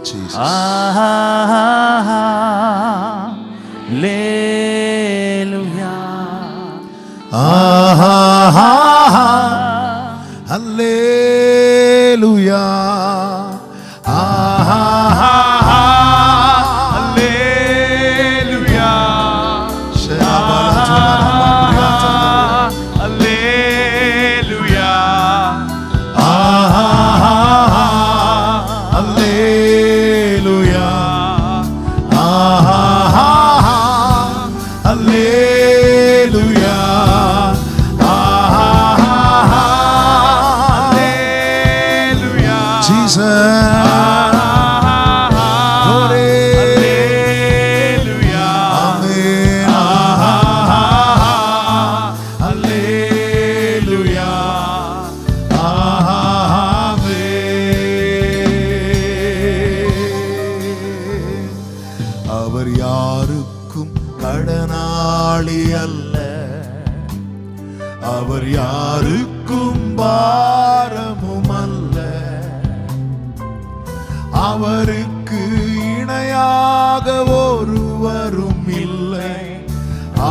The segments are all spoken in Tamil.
Jesus. Hallelujah. அவர் யாருக்கும் கடனாளி அல்ல, அவர் யாருக்கும் பாரமும் அல்ல, அவருக்கு இணையாக ஒருவரும் இல்லை,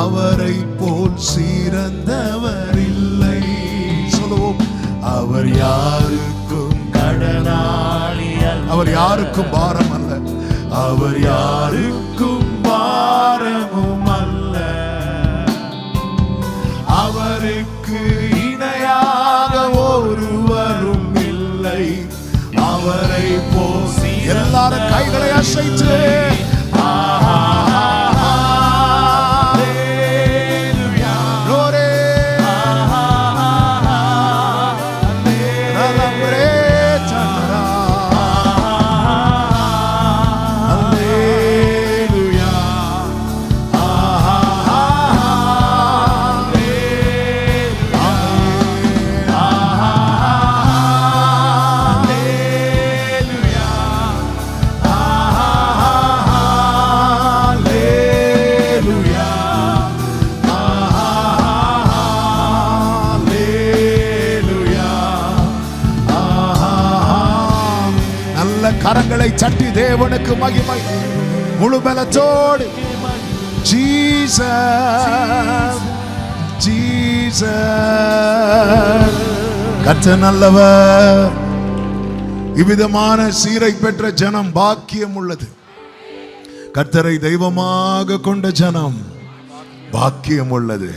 அவரை போல் சிறந்தவர் இல்லை. சொல்லுவோம், அவர் யாருக்கும் கடனாளி அல்ல, அவர் யாருக்கும் பாரம் அல்ல, அவர் யாருக்கும் பாரமும் அல்ல, அவருக்கு இணையாக ஒருவரும் இல்லை, அவரை போசி. எல்லாரும் கைகளை அசைத்து கரங்களை சட்டி தேவனுக்கு மகிமை முழு பலத்தோடு. Jesus Jesus. கர்த்தர் நல்லவர். இவ்விதமான சீரை பெற்ற ஜனம் பாக்கியம் உள்ளது. கர்த்தரை தெய்வமாக கொண்ட ஜனம் பாக்கியம் உள்ளது.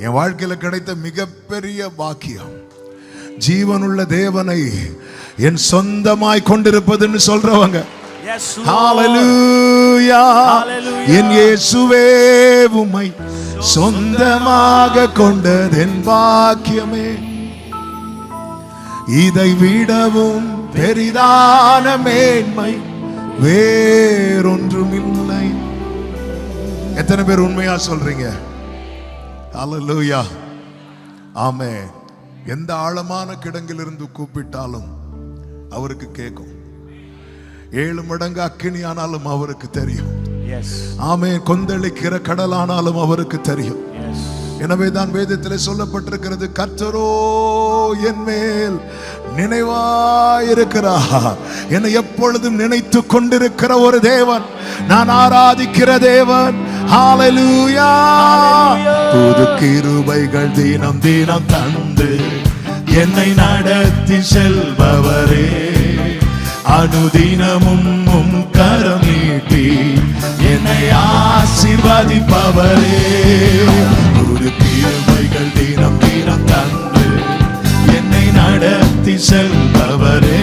என் வாழ்க்கையில கிடைத்த மிகப்பெரிய பாக்கியம் ஜீவனுள்ள தேவனை என் சொந்தமாய் கொண்டிருப்பதுன்னு சொல்றவங்க. ஹalleluya. என் இயேசுவே உம்மை சொந்தமாக கொண்டது என் பாக்கியமே, இதை விடவும் பெரிதான மேன்மை வேறொன்றும் இல்லை. எத்தனை பேர் உண்மையா சொல்றீங்க? ஹalleluya. ஆமென். எந்த ஆழமான கிடங்கிலிருந்து கூப்பிட்டாலும் அவருக்கு கேட்கும். 7 மடங்கு அக்கினி ஆனாலும் அவருக்கு தெரியும். ஆமென். கொந்தளிக்கிற கடலானாலும் அவருக்கு தெரியும். எனவே தான் வேதத்தில் சொல்லப்பட்டிருக்கிறது, கர்த்தரோ என் மேல் நினைவாயிருக்கிறார். என்னை எப்பொழுதும் நினைத்து கொண்டிருக்கிற ஒரு தேவன், நான் ஆராதிக்கிற தேவன். ஹalleluya. புது கிருபைகள் தினம் தினம் தந்து என்னை நடத்தி செல்பவரே, அனுதினமும் உம் கரம் நீட்டி என்னை ஆசீர்வதிப்பவரே. புது கிருபைகள் தினம் தினம் தந்து என்னை நடத்தி செல்பவரே,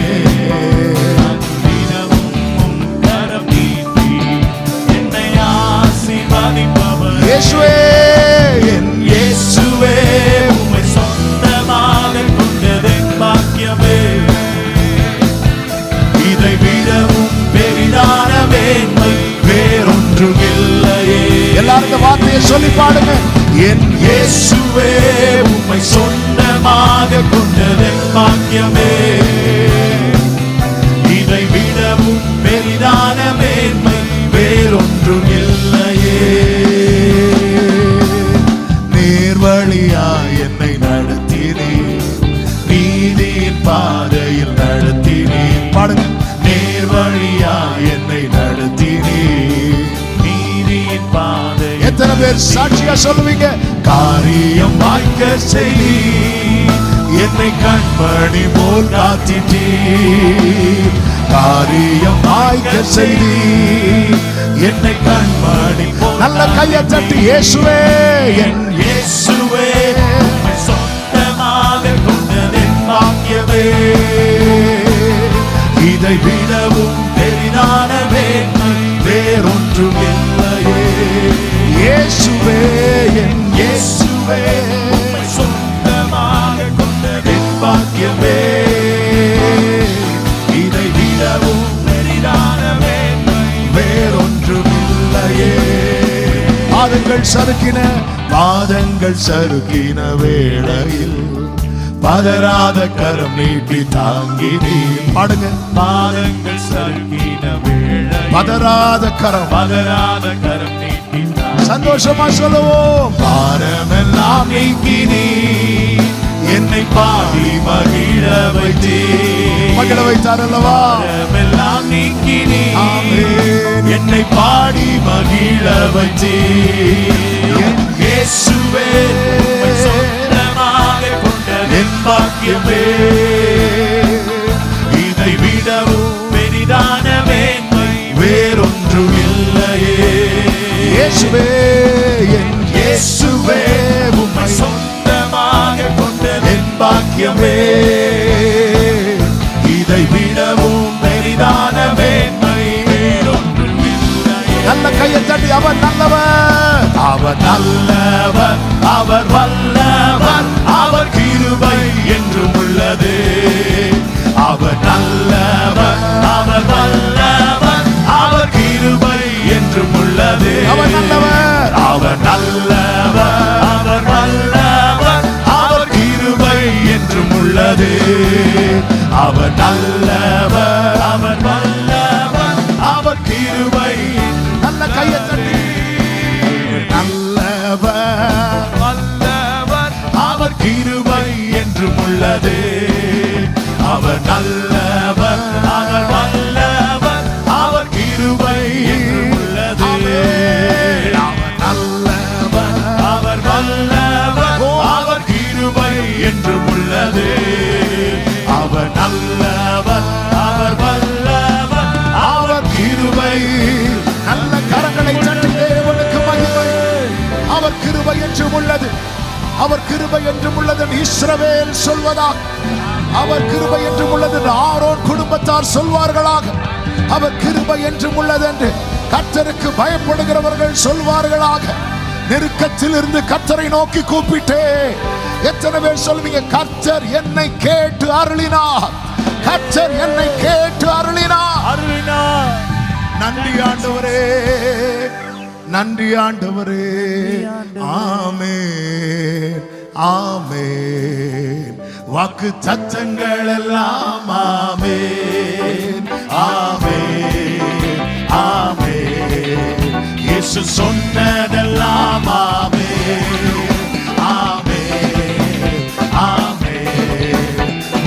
அனுதினமும் உம் கரம் நீட்டி என்னை ஆசீர்வதிப்பவரே. இயேசுவே, என் இயேசுவே உம்மை சொந்தமாக கொண்டதென் பாக்கியமே, இதை விடவும் பெரிதான மேன்மை வேறொன்றும் இல்லையே. எல்லாரும் இந்த வார்த்தையை சொல்லி பாடுங்க. என் இயேசுவே உம்மை சொந்தமாக கொண்டதென் பாக்கியமே, இதை விடவும் பெரிதான மேன்மை வேறொன்றும் இல்லையே. நேர்வழியாய் என்னை நடத்தினீர், நீதியின் பாதையில் நடத்தினீர். பாடுங்க. நேர் வழியா என்னை நடத்தினீர். நீதியின் பாதை. எத்தனை பேர் சாட்சியா சொல்லுவீங்க? காரியம் வாய்க்க செய்தி என்னை கண்மணி போல் காத்திட்டீர். காரியம் வாய்க்க செய்தி என்னை கண்மணி போல். நல்ல கையை தட்டி இயேசுவே, என் இயேசுவே, சொந்தமாக கொண்டதென் பாக்கியமே. இதை விடவும் பெரிதான மேன்மை வேறொன்றும் இல்லையே. இயேசுவே, என் இயேசுவே, சொந்தமாக கொண்டதென் பாக்கியமே. இதை விடவும் பெரிதான மேன்மை வேறொன்றும் இல்லையே. பாதங்கள் சறுக்கின வேளையில் பதறாத கரம் நீட்டி தாங்கினீர். பாடுங்க. பாதங்கள் சறுக்கின வேளையில் பதறாத கரம் நீட்டி சந்தோஷமா சொல்லுவோம். பாரமெல்லாம் நீக்கினீர், என்னை பாடி மகிழ வைத்தார் அல்லவா. பாரமெல்லாம் நீக்கினீர், என்னை பாடி மகிழ வைத்தீர். இயேசுவே, சொந்தமாக கொண்டதென் பாக்கியமே. இதை விடவும் பெரிதான மேன்மை வேறொன்றும் இல்லையே. இயேசுவே, என் இயேசுவே, உம்மை சொந்தமாக கொண்டதென் பாக்கியமே. இதை விடவும் பெரிதான மேன்மை வேறொன்றும் இல்லையே. நல்ல கையை தட்டி அவர் நல்லவர், அவர் நல்லவர், அவர் வல்லவர், அவர் கிருபை என்றும் உள்ளது. அவர் நல்லவர், அவர் வல்லவர், அவர் கிருபை என்றும் உள்ளது. அவர் நல்லவர், அவர் நல்லவர், அவர் வல்லவர், அவர் கிருபை என்றும் உள்ளது. அவர் நல்லவர், அவர் வல்லவர், அவர் கிருபை. நல்ல கையை தட்டி நல்லவர், வல்லவர், அவர் கிருபை என்றும் உள்ளது. அவர் நல்லவர், அவர் வல்லவர், அவர் கிருபை என்றும் உள்ளது. அவர் நல்லவர், அவர் வல்லவர், அவர் கிருபை என்றும் உள்ளது. அவர் நல்லவர், அவர் வல்லவர், அவர் கிருபை. நல்ல கரங்களை தட்டி தேவனுக்கு மகிமை. அவர் கிருபை என்றும் உள்ளது, அவர் கிருபை என்றும் உள்ளது இஸ்ரவேல் சொல்வதாக. அவர் கிருபை என்றும் உள்ளது ஆரோன் குடும்பத்தார் சொல்வார்களாக. அவர் கிருபை என்றும் உள்ளது என்று கர்த்தருக்கு பயப்படுகிறவர்கள் சொல்வார்களாக. நெருக்கத்தில் இருந்து கர்த்தரை நோக்கி கூப்பிட்டே. எத்தனை பேர் சொல்வீங்க? கர்த்தர் என்னை கேட்டு அருளினார், கர்த்தர் என்னை கேட்டு அருளினார். நன்றி ஆண்டவரே, நன்றி ஆண்டவரே. ஆமென், ஆமென். வாக்கு தத்தங்கள் எல்லாம் ஆமென், ஆமென், ஆமென். இயேசு சொன்னதெல்லாம் ஆமென், ஆமென், ஆமென்.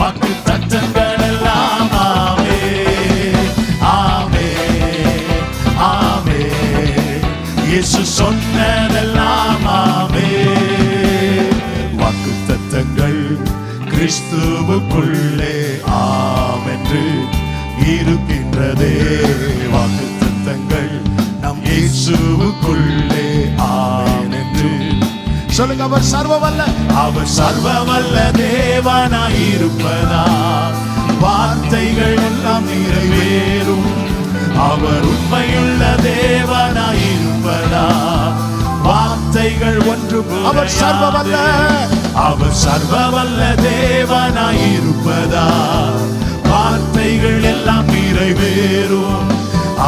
வாக்கு தத்தங்கள் எல்லாம் ஆமென், ஆமென், ஆமென். இயேசு சொன்னதெல்லாம் ஆமென். வாக்கு தத்தங்கள் கிறிஸ்துவுக்குள்ளே ஆமென்று இருக்கின்றதே. வாக்கு தத்தங்கள் நம் இயேசுவுக்குள்ளே ஆமென்று சொல்லுங்க. அவர் சர்வவல்ல, அவர் சர்வவல்ல தேவனாய் இருப்பதா வார்த்தைகள் எல்லாம் நிறைவேறும். அவர் உண்மையுள்ள தேவனாய் இருப்பதா வார்த்தைகள் ஒன்று. அவர் சர்வவல்ல, அவர் சர்வவல்ல தேவனாய் இருப்பதா வார்த்தைகள் எல்லாம் நிறைவேறும்.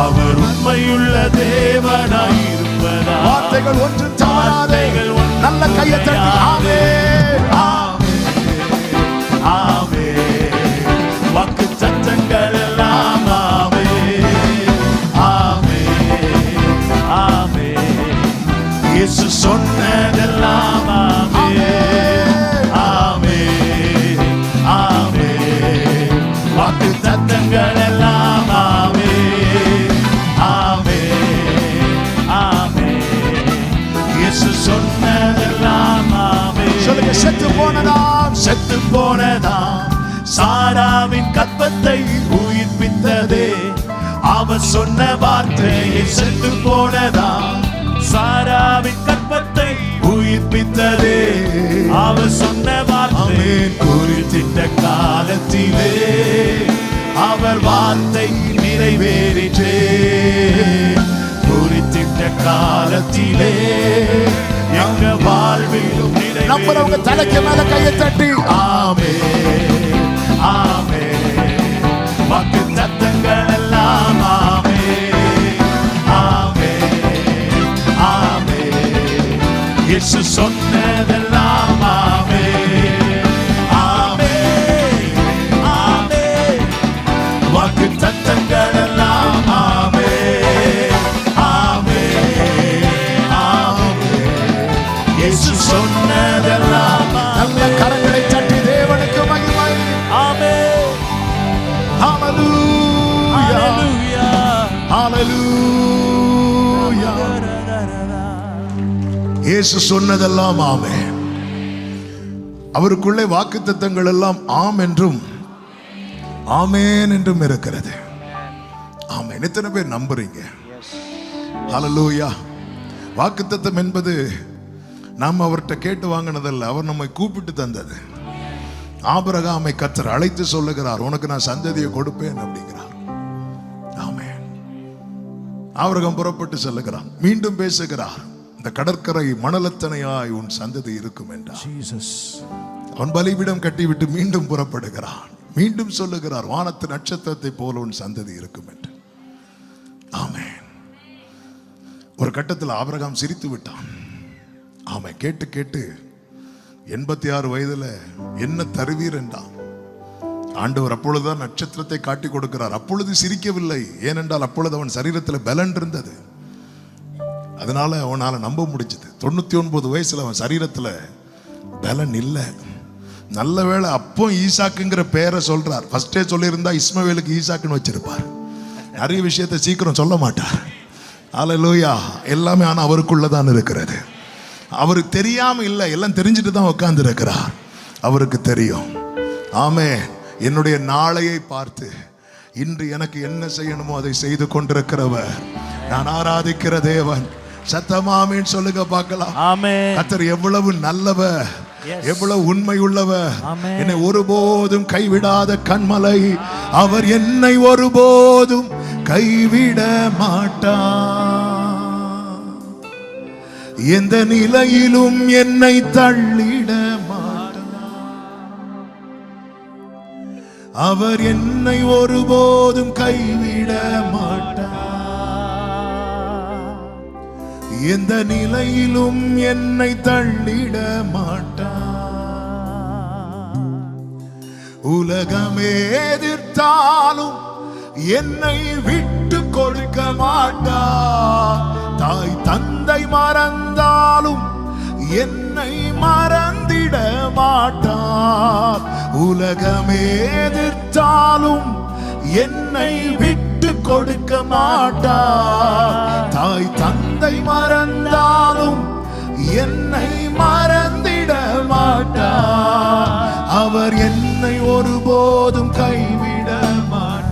அவர் உண்மையுள்ள தேவனாய் இருப்பதா வார்த்தைகள் ஒன்று தவறாதே. நல்ல கையை தட்டி ஆமென், ஆமென், ஆமென். வாக்கு தத்தங்கள் எல்லாம் ஆமென், ஆமென், ஆமென். இயேசு சொன்னதெல்லாம் ஆமென், ஆமென், ஆமென். வாக்கு தத்தங்கள் எல்லாம் ஆமே ஆமே ஆமே. இயேசு சொன்னதெல்லாம் ஆமே. சொல்லுங்க, செத்து போனதாம் செத்து போனதாம் சாராவின் கற்பத்தை உயிர்ப்பித்ததே. அவர் சொன்ன வார்த்தையை செத்து போனதாம் சாராவின் கற்பத்தை உயிர்ப்பித்ததே. அவர் சொன்ன வார்த்தை குறித்திட்ட காலத்திலே அவர் வார்த்தை நிறைவேறிற்றே. குறித்திட்ட காலத்திலே எங்க வாழ்விலும் நம்மளவங்க தலைக்கு மேல கையை தட்டி ஆமே ஆமே. வாக்கு தத்தங்கள் எல்லாம் ஆமே ஆமே ஆமே. இயேசு சொன்னதெல்லாம் ஆமே ஆமே ஆமே. வாக்கு தத்தங்கள் எல்லாம் ஆமே ஆமே ஆமே. இயேசு சொன்னதெல்லாம் நல்ல கரங்களை தட்டி தேவனுக்கு மகிமை. ஆமே ஹalleluya ஹalleluya. இயேசு சொன்னதெல்லாம் ஆமே. அவருக்குள்ளே வாக்குத்தத்தங்கள் எல்லாம் ஆம் என்றும் ஆமேன் என்றும் இருக்கிறது. ஆமென். எத்தனை பேர் நம்புறீங்க? ஹalleluya. வாக்குத்தத்தம் என்பது நாம் அவர்கிட்ட கேட்டு வாங்கினதல்ல, அவர் நம்மை கூப்பிட்டு தந்தது. ஆபிரகாமை கர்த்தர் அழைத்து சொல்லுகிறார், உனக்கு நான் சந்ததியை கொடுப்பேன் அப்படிங்கிறார். ஆமென். ஆபிரகாம் புறப்பட்டு செல்லுகிறான், மீண்டும் பேசுகிறார், இந்த கடற்கரை மணலத்தனையாய் உன் சந்ததி இருக்கும் என்றார். அவன் பலிபீடம் கட்டிவிட்டு மீண்டும் புறப்படுகிறான், மீண்டும் சொல்லுகிறார், வானத்து நட்சத்திரத்தை போல உன் சந்ததி இருக்கும் என்று. ஆமென். ஒரு கட்டத்தில் ஆபிரகாம் சிரித்து விட்டான். ஆமை கேட்டு கேட்டு 86 வயதுல என்ன தருவீர் என்றான். ஆண்டவர் அப்பொழுதுதான் நட்சத்திரத்தை காட்டி கொடுக்கிறார். அப்பொழுது சிரிக்கவில்லை, ஏனென்றால் அப்பொழுது அவன் சரீரத்தில் பலன் இருந்தது. அதனால அவனால நம்ப முடிஞ்சது. 99 வயசுல அவன் சரீரத்தில் பலன் இல்லை. நல்ல வேளை அப்போ ஈசாக்குங்கிற பெயரை சொல்றார். ஃபர்ஸ்டே சொல்லியிருந்தா இஸ்மவேலுக்கு ஈசாக்குன்னு வச்சிருப்பார். நிறைய விஷயத்தை சீக்கிரம் சொல்ல மாட்டார். ஹல்லேலூயா. எல்லாமே ஆனா அவருக்குள்ளதான் இருக்கிறது. அவருக்கு தெரியாம இல்லை, எல்லாம் தெரிஞ்சுட்டு தான் உட்கார்ந்து இருக்கிறார். அவருக்கு தெரியும். ஆமே. என்னுடைய நாளையை பார்த்து இன்று எனக்கு என்ன செய்யணுமோ அதை செய்து கொண்டிருக்கிறவர், நான் ஆராதிக்கிற தேவன். சத்தமாமேன்னு சொல்லுங்க பார்க்கலாம். கர்த்தர் எவ்வளவு நல்லவர், எவ்வளவு உண்மை உள்ளவர். என்னை ஒருபோதும் கைவிடாத கண்மலை, அவர் என்னை ஒருபோதும் கைவிட மாட்டார். எந்த நிலையிலும் என்னை தள்ளிட மாட்டார். அவர் என்னை ஒருபோதும் கைவிட மாட்டார். எந்த நிலையிலும் என்னை தள்ளிட மாட்டார். உலகமே எதிர்த்தாலும் என்னை விட்டு கொடுக்க மாட்டார். தாய் தந்தை மறந்தாலும் என்னை மறந்திட மாட்டார். உலகமே எதிர்த்தாலும் என்னை விட்டு கொடுக்க மாட்டார். தாய் தந்தை மறந்தாலும் என்னை மறந்திட மாட்டார். அவர் என்னை ஒருபோதும் கைவிட மாட்டார்.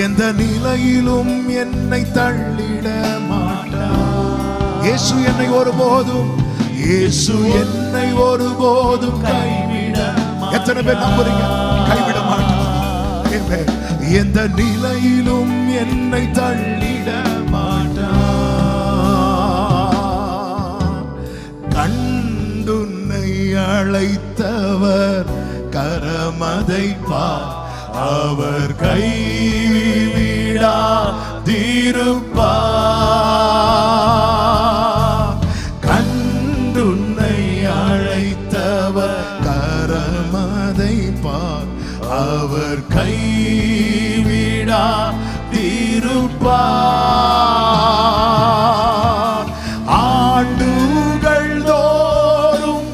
எந்த நிலையிலும் என்னை தள்ளிட மாட்டார். இயேசு என்னை ஒருபோதும், இயேசு என்னை ஒருபோதும் கைவிட. எத்தனை பேர் நம்புறீங்க? கைவிட மாட்டார். எந்த நிலையிலும் என்னை தள்ளிட மாட்டார். கண்டுன்னை அழைத்தவர் கரமதை பார், அவர் கைவிடாதிருப்பார். கண்டுன்னை அழைத்தவர் கரமதை பார், அவர் கைவிடாதிருப்பார். ஆண்டுகள் தோறும்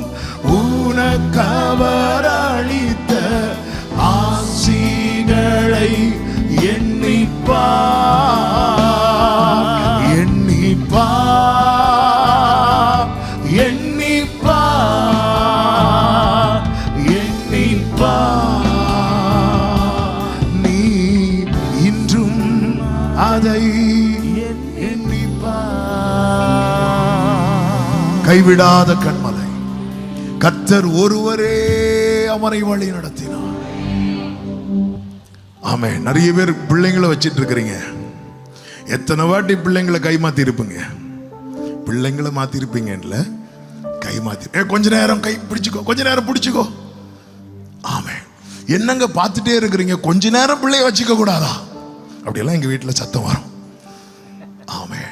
உனக்கவர் அளித்தார். கைவிடாத கண்மலை. கர்த்தர் ஒருவரே அவனை வழி நடத்தினார். ஆமே. நிறைய பேர் பிள்ளைங்களை வச்சிட்டு இருக்கிறீங்க. எத்தனை வாட்டி பிள்ளைங்களை கை மாத்தி இருப்பீங்க? பிள்ளைங்களை மாத்தி இருப்பீங்க இல்ல, கை மாத்தி. கொஞ்ச நேரம் கை பிடிச்சுக்கோ, கொஞ்ச நேரம் பிடிச்சுக்கோ. ஆமே. என்னங்க பார்த்துட்டே இருக்கிறீங்க, கொஞ்ச நேரம் பிள்ளைய வச்சுக்க கூடாதா? அப்படியெல்லாம் எங்க வீட்டுல சத்தம் வரும். ஆமே.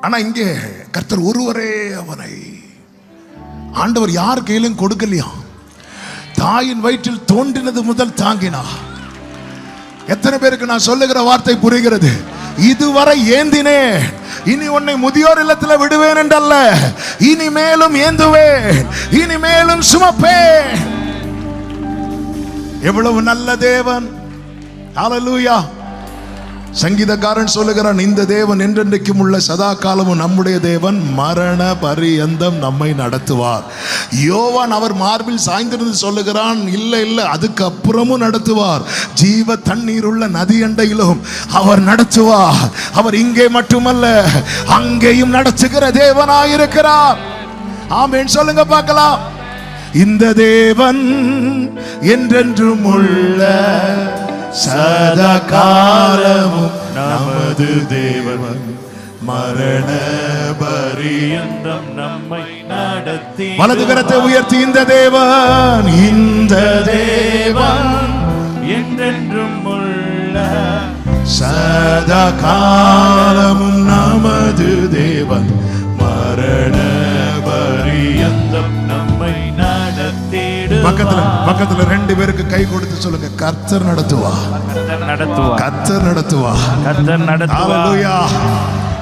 ஆனா இங்கே கர்த்தர் ஒருவரே அவனை. ஆண்டவர் யார் கையிலும் கொடுக்கலையா? தாயின் வயிற்றில் தோன்றினது முதல் தாங்கினா. எத்தனை பேருக்கு நான் சொல்லுகிற வார்த்தை புரிகிறது? இதுவரை ஏந்தினே, இனி உன்னை முதியோர் இல்லத்தில் விடுவேன் என்றல்ல, இனிமேலும் ஏந்துவேன், இனிமேலும் சுமப்பேன். எவ்வளவு நல்ல தேவன். ஹல்லேலூயா. சங்கீதக்காரன் சொல்லுகிறான், இந்த தேவன் என்றென்றைக்கும் உள்ள சதா காலமும் நம்முடைய தேவன், மரண பரியந்தம் நம்மை நடத்துவார். யோவான் அவர் மார்பில் சாய்ந்திருந்து சொல்லுகிறான், இல்ல இல்ல, அதுக்கு அப்புறமும் நடத்துவார். ஜீவ தண்ணீர் உள்ள நதி அண்டையிலும் அவர் நடத்துவார். அவர் இங்கே மட்டுமல்ல, அங்கேயும் நடத்துகிற தேவனாயிருக்கிறார். ஆமென் சொல்லுங்க பார்க்கலாம். இந்த தேவன் என்றென்றும் உள்ள சதா காலமும் நமது தேவன், மரண பரியந்தம் நம்மை நடத்தி. வலது கரத்தை உயர்த்தி, இந்த தேவன், இந்த தேவன் என்றென்றும் உள்ள சதா காலமும் நமது தேவன், மரண பரியந்தம் நம்மை நடத்தி. பக்கத்துல ரெண்டு பேருக்கு கை கொடுத்து சொல்லுங்க, கர்த்தர் நடத்துவா, கர்த்தர் நடத்துவா, கர்த்தர் நடத்துவா. ஹல்லேலூயா.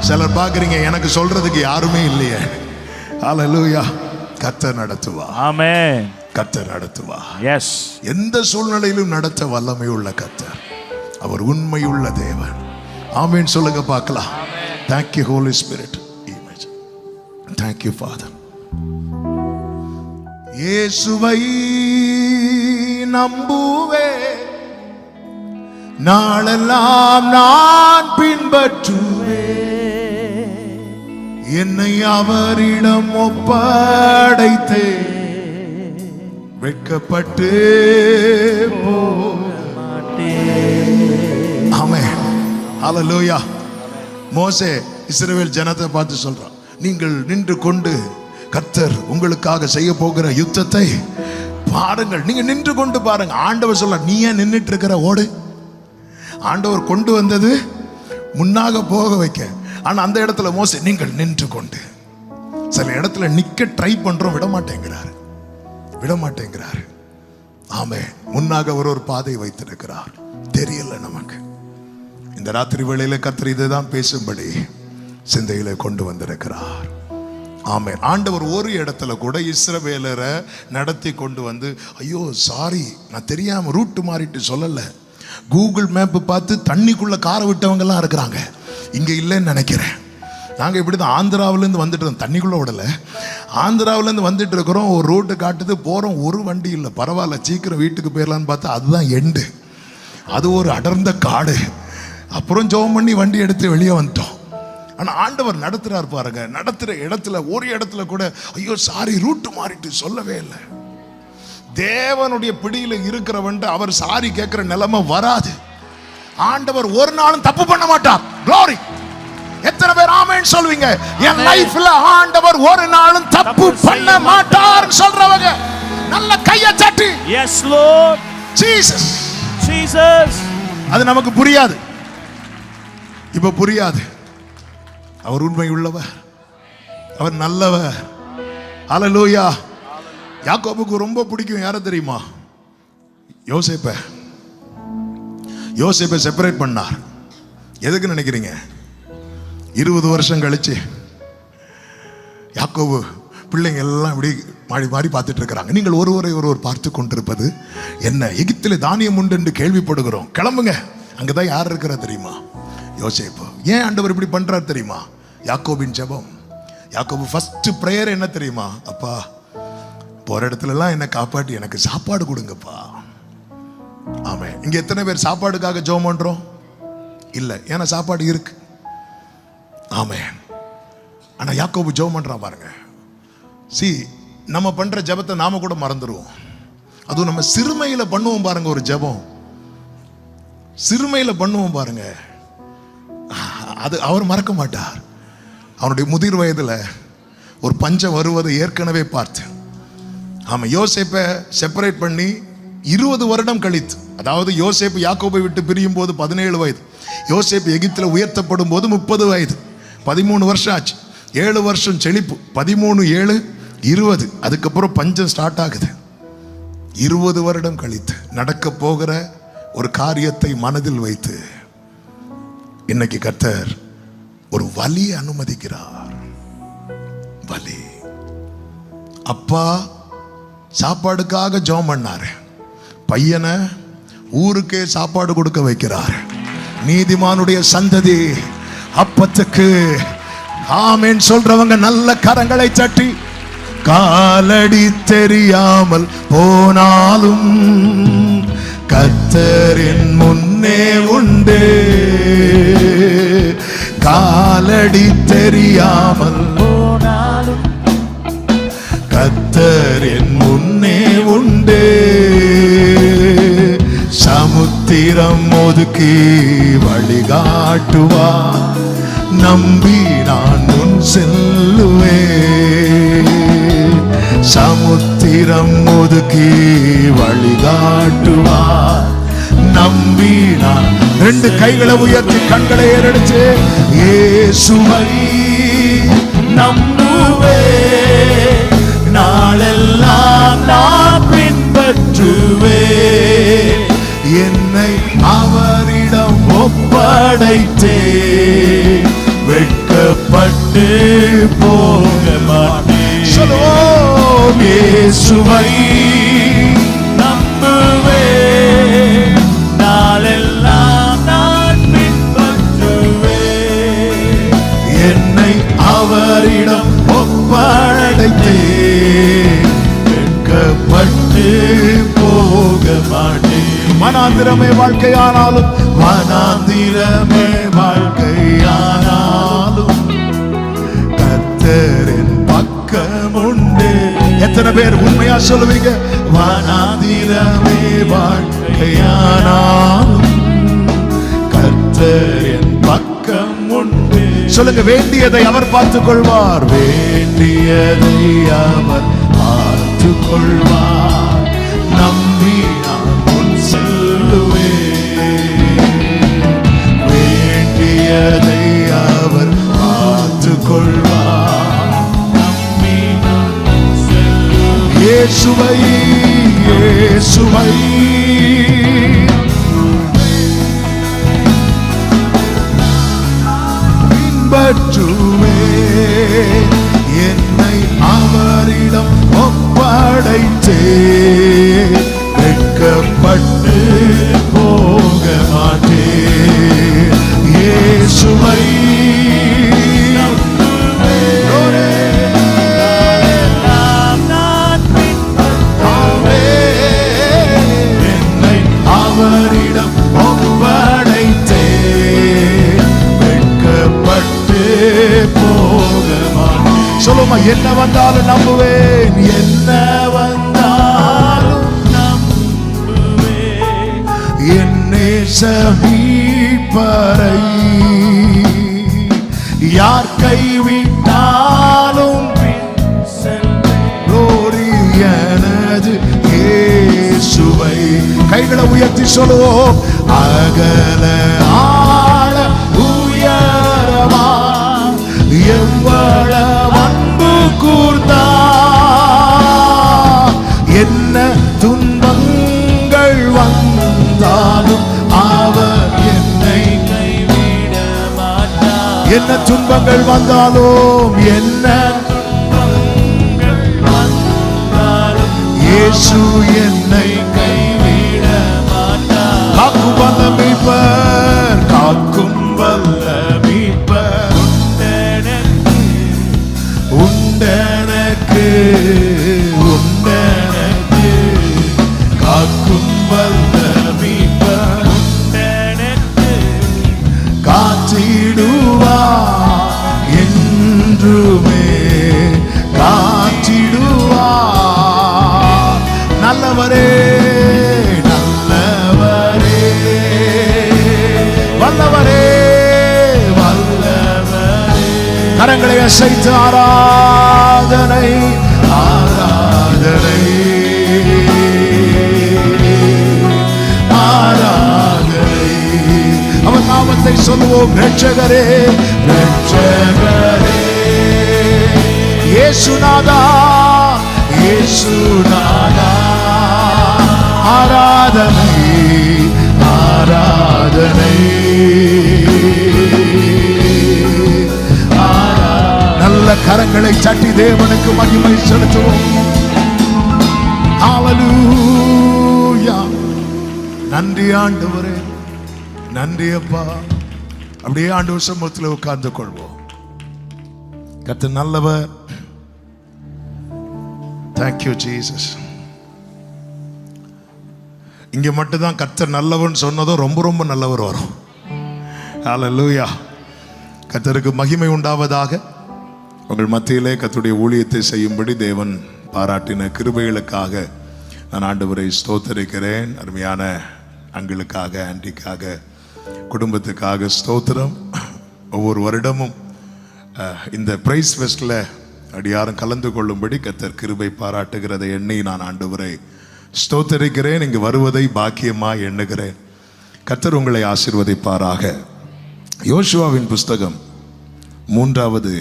சிலர் பாக்குறீங்க, எனக்கு சொல்றதுக்கு யாருமே இல்லையே. ஹல்லேலூயா. கர்த்தர் நடத்துவா. ஆமென். கர்த்தர் நடத்துவா. எஸ். எந்த சூழ்நிலையிலும் நடத்த வல்லமை உள்ள கர்த்தர். அவர் உண்மையுள்ள தேவன். ஆமென் சொல்லுங்க பார்க்கலாம். Thank you Holy Spirit. Thank you Father. இயேசுவை நம்புவே, நாளெல்லாம் நான் பின்பற்றுவே, என்னை அவரிடம் ஒப்படைத்தே, வெட்கப்பட்டு போக மாட்டேன். ஆமென். ஹல்லேலூயா. மோசே இஸ்ரவேல் ஜனத்தை பார்த்து சொல்றான், நீங்கள் நின்று கொண்டு கர்த்தர் உங்களுக்காக செய்ய போகிற யுத்தத்தை பாருங்கள். நீங்க நின்று கொண்டு பாருங்க. ஆண்டவர் சொல்ல, நீ ஏன் நின்றுட்டு இருக்கிற? ஓடு. ஆண்டவர் கொண்டு வந்தது முன்னாக போக வைக்க. ஆனா அந்த இடத்துல மோசே, நீங்கள் நின்று கொண்டு. சில இடத்துல நிக்க ட்ரை பண்றோம், விட மாட்டேங்கிறாரு, விட மாட்டேங்கிறாரு. ஆமே. முன்னாக ஒரு பாதை வைத்திருக்கிறார். தெரியல நமக்கு. இந்த ராத்திரி வேளையில கர்த்தர் இதுதான் பேசும்படி சிந்தையில கொண்டு வந்திருக்கிறார். ஆமென். ஆண்டவர் ஒரு இடத்துல கூட இஸ்ரவேலரை நடத்தி கொண்டு வந்து, ஐயோ சாரி, நான் தெரியாம ரூட் மாறிட்டு சொல்லல. கூகுள் மேப் பார்த்து தண்ணிக்குள்ள காரை விட்டவங்க எல்லாம் இருக்கிறாங்க. இங்க இல்லைன்னு நினைக்கிறேன். நாங்க இப்படிதான் ஆந்திராவிலேருந்து வந்துட்டு இருந்தோம், தண்ணிக்குள்ள விடல. ஆந்திராவிலேருந்து வந்துட்டு இருக்கிறோம், ஒரு ரூட்டு காட்டுது, போறோம், ஒரு வண்டி இல்லை. பரவாயில்ல, சீக்கிரம் வீட்டுக்கு போயிடலான்னு பார்த்தா அதுதான் எண்டு. அது ஒரு அடர்ந்த காடு. அப்புறம் ஜெபம் பண்ணி வண்டி எடுத்து வெளியே வந்துட்டோம். ஆனா ஆண்டவர் நடத்துறார் பாருங்க. நடத்துற இடத்துல ஒரு இடத்துல கூட ஐயோ சாரி ரூட் மாறிட்டு சொல்லவே இல்லை. தேவனுடைய பிடியில இருக்கிறவன் அவர் சாரி கேட்கிற நிலைமை வராது. ஆண்டவர் ஒரு நாளும் தப்பு பண்ண மாட்டார். Glory. எத்தனை பேர் ஆமென் சொல்வீங்க? என் லைஃப்ல ஆண்டவர் ஒரு நாளும் தப்பு பண்ண மாட்டார் சொல்றவங்க நல்ல கையை தட்டி. Yes Lord. Jesus. Jesus. அது நமக்கு புரியாது, இப்ப புரியாது. அவர் உண்மை உள்ளவர், அவர் நல்லவர். ஹல்லேலூயா. யாக்கோபுக்கு ரொம்ப பிடிக்கும் யாரை தெரியுமா? யோசேப்பை. யோசேப்பை செப்பரேட் பண்ணார். எதுக்கு நினைக்கிறீங்க? 20 வருஷம் கழிச்சு யாக்கோபு பிள்ளைங்க எல்லாம் இப்படி மாறி மாறி பார்த்துட்டு இருக்கிறாங்க. நீங்கள் ஒருவரை ஒருவர் பார்த்து கொண்டிருப்பது என்ன? எகிப்திலே தானியம் உண்டு என்று கேள்விப்படுகிறோம், கிளம்புங்க. அங்கதான் யார் இருக்கிறா தெரியுமா? யோசேப்பு. ஏன் ஆண்டவர் இப்படி பண்றார் தெரியுமா? யாக்கோபின் ஜெபம். யாக்கோபு ஃபர்ஸ்ட் பிரேயர் என்ன தெரியுமா? அப்பா, போற இடத்துல எல்லாம் என்ன காப்பாட்டி எனக்கு சாப்பாடு கொடுங்கப்பா. ஆமென். இங்க எத்தனை பேர் சாப்பாடுக்காக ஜெபம் பண்றோம்? இல்ல, ஏன்னா சாப்பாடு இருக்கு. ஆமென். ஆனா யாக்கோபு ஜெபம் பண்றான் பாருங்க. நம்ம பண்ற ஜெபத்தை நாம கூட மறந்துடுவோம். அதுவும் நம்ம சிறுமையில பண்ணுவோம் பாருங்க, ஒரு ஜெபம் சிறுமையில பண்ணுவோம் பாருங்க, அது அவர் மறக்க மாட்டார். அவனுடைய முதிர் வயதுல ஒரு பஞ்சம் வருவதை ஏற்கனவே பார்த்து, ஆமா, யோசேப்பை செப்பரேட் பண்ணி 20 வருடம் கழித்து, அதாவது யோசேப்பு யாக்கோபை விட்டு பிரியும் போது 17 வயது, யோசேப்பு எகிப்தில் உயர்த்தப்படும் போது 30 வயது, 13 வருஷம் ஆச்சு. 7 வருஷம் செழிப்பு, 13 7 20, அதுக்கப்புறம் பஞ்சம் ஸ்டார்ட் ஆகுது. 20 வருடம் கழித்து நடக்க போகிற ஒரு காரியத்தை மனதில் வைத்து இன்னைக்கு கர்த்தர் ஒரு வலியை அனுமதிக்கிறார். வலி. அப்பா சாப்பாடுக்காக ஜெபம் பண்ணாரு, பையனை ஊருக்கே சாப்பாடு கொடுக்க வைக்கிறார். நீதிமானுடைய சந்ததி அப்பத்துக்கு ஆமென் சொல்றவங்க நல்ல கரங்களை தட்டி, காலடி தெரியாமல் போனாலும் கர்த்தரின் முன்னே உண்டு, காலடி தெரியாமல் போனாலும் கர்த்தரின் முன்னே உண்டு, சமுத்திரம் ஒதுக்கி வழிகாட்டுவா, நம்பி நான் முன் செல்லுவேன், சமுத்திரம் ஒதுக்கி வழிகாட்டுவா, நம்பி நான். 2 கைகளை உயர்த்தி கண்களை ஏறெடுத்து, இயேசுவை நம்புவே, நாளெல்லாம் நான் பின்பற்றுவே, என்னை அவரிடம் ஒப்படைத்தே, வெட்கப்பட்டு போக மாட்டேன். சொல்லுவோம், இயேசுவை நம்புவே, நாளெல்லாம் நான் பின்பற்றுவே, என்னை அவரிடம் ஒப்படைத்தே, வெட்கப்பட்டு போக மாட்டேன். வனாந்திரமே வாழ்க்கையானாலும், வனாந்திரமே வாழ்க்கையானாலும் கர்த்தரின் பக்கம் உண்டு. எத்தனை பேர் உண்மையா சொல்லுவீங்க? வனாந்திரமே வாழ்க்கையானாலும் கர்த்தரின் பக்கம் உண்டு. சொல்லுங்க, வேண்டியதை அவர் பார்த்துக் கொள்வார், வேண்டியதை அவர் பார்த்துக் கொள்வார், நம்பி நான் முன் செல்லுவேன், வேண்டியதை அவர் பார்த்துக் கொள்வார், நம்பி நான் முன் செல்லுவேன். இயேசுவை இயேசுவை பின்பற்றுவேன், என்னை அவரிடம் ஒப்படைத்தே, வெட்கப்பட்டு போக மாட்டேன். இயேசுவை என்னை அவரிடம் ஒப்படைத்தே, வெட்கப்பட்டு போக மாட்டேன். சொல்லுமா, என்ன வந்தாலும் நம்புவேன், என்ன வந்தாலும் நம்புவேன், என் நேசமீட்பரை யார் கைவிட்டாலும் எனது இயேசுவை. கைகளை உயர்த்தி சொல்லுவோம், அகல ஆழ உயரமா எவ்வளவு அன்பு கூர்ந்தா, என்ன துன்பங்கள் வந்தாலும் அவர் என்னை கைவிட மாட்டார், என்ன துன்பங்கள் வந்தாலும், என்ன துன்பங்கள் வந்தாலும் இயேசு என்னை கைவிட மாட்டார். காக்கும் வல்ல மீட்பர், காக்கும் வல்ல மீட்பர் உண்டெனக்கு உண்டெனக்கு, காக்கும் வல்ல மீட்பர் உண்டெனக்கு, காத்திடுவார் என்றும் நல்லவரே நல்லவரே வல்லவரே வல்லவரே. கரங்களை அசைத்து ஆராதனை ஆராதனை ஆராதனை. அவர் நாமத்தை சொல்லுவோம். ரட்சகரே ரட்சகரே இயேசுநாதா இயேசுநாதா. ஆராதனை ஆராதனை. நல்ல கரங்களை தட்டி தேவனுக்கு மகிமை செலுத்துவோம். ஹல்லேலூயா. நன்றி ஆண்டவரே, நன்றி அப்பா. அப்படியே ஆண்டவர் சமூகத்தில் உட்கார்ந்து கொள்வோம். கர்த்தர் நல்லவர். Thank you Jesus. இங்க மட்டும் தான் கர்த்தர் நல்லவன் சொன்னதும் ரொம்ப ரொம்ப நல்லவர் வரும். ஹல்லேலூயா. கர்த்தருக்கு மகிமை உண்டாவதாக. உங்கள் மத்தியிலே கர்த்தருடைய ஊழியத்தை செய்யும்படி தேவன் பாராட்டின கிருபைகளுக்காக நான் ஆண்டவரை ஸ்தோத்தரிக்கிறேன். அருமையான அங்களுக்காக, ஆண்டிக்காக, குடும்பத்துக்காக ஸ்தோத்திரம். ஒவ்வொரு வருடமும் இந்த பிரைஸ் ஃபெஸ்டில் அடியாரும் கலந்து கொள்ளும்படி கர்த்தர் கிருபை பாராட்டுகிறதை எண்ணி நான் ஆண்டவரை ஸ்தோத்தரிக்கிறேன். இங்கு வருவதை பாக்கியமாய் எண்ணுகிறேன். கர்த்தர் உங்களை ஆசீர்வதிப்பாராக. யோசுவாவின் புஸ்தகம் 3வது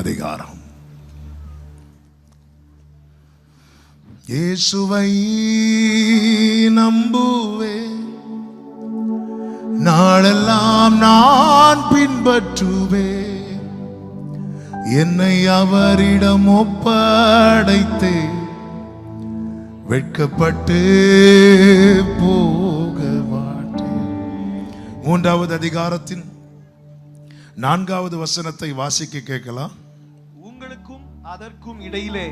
அதிகாரம். இயேசுவை நம்புவேன், நாளெல்லாம் நான் பின்பற்றுவேன், என்னை அவரிடம் ஒப்படைத்தே வெட்கப்பட்டு போக மாட்டேன். 3வது அதிகாரத்தின் 4வது வசனத்தை வாசிக்க கேட்கலாம். உங்களுக்கும் அதற்கும் இடையிலே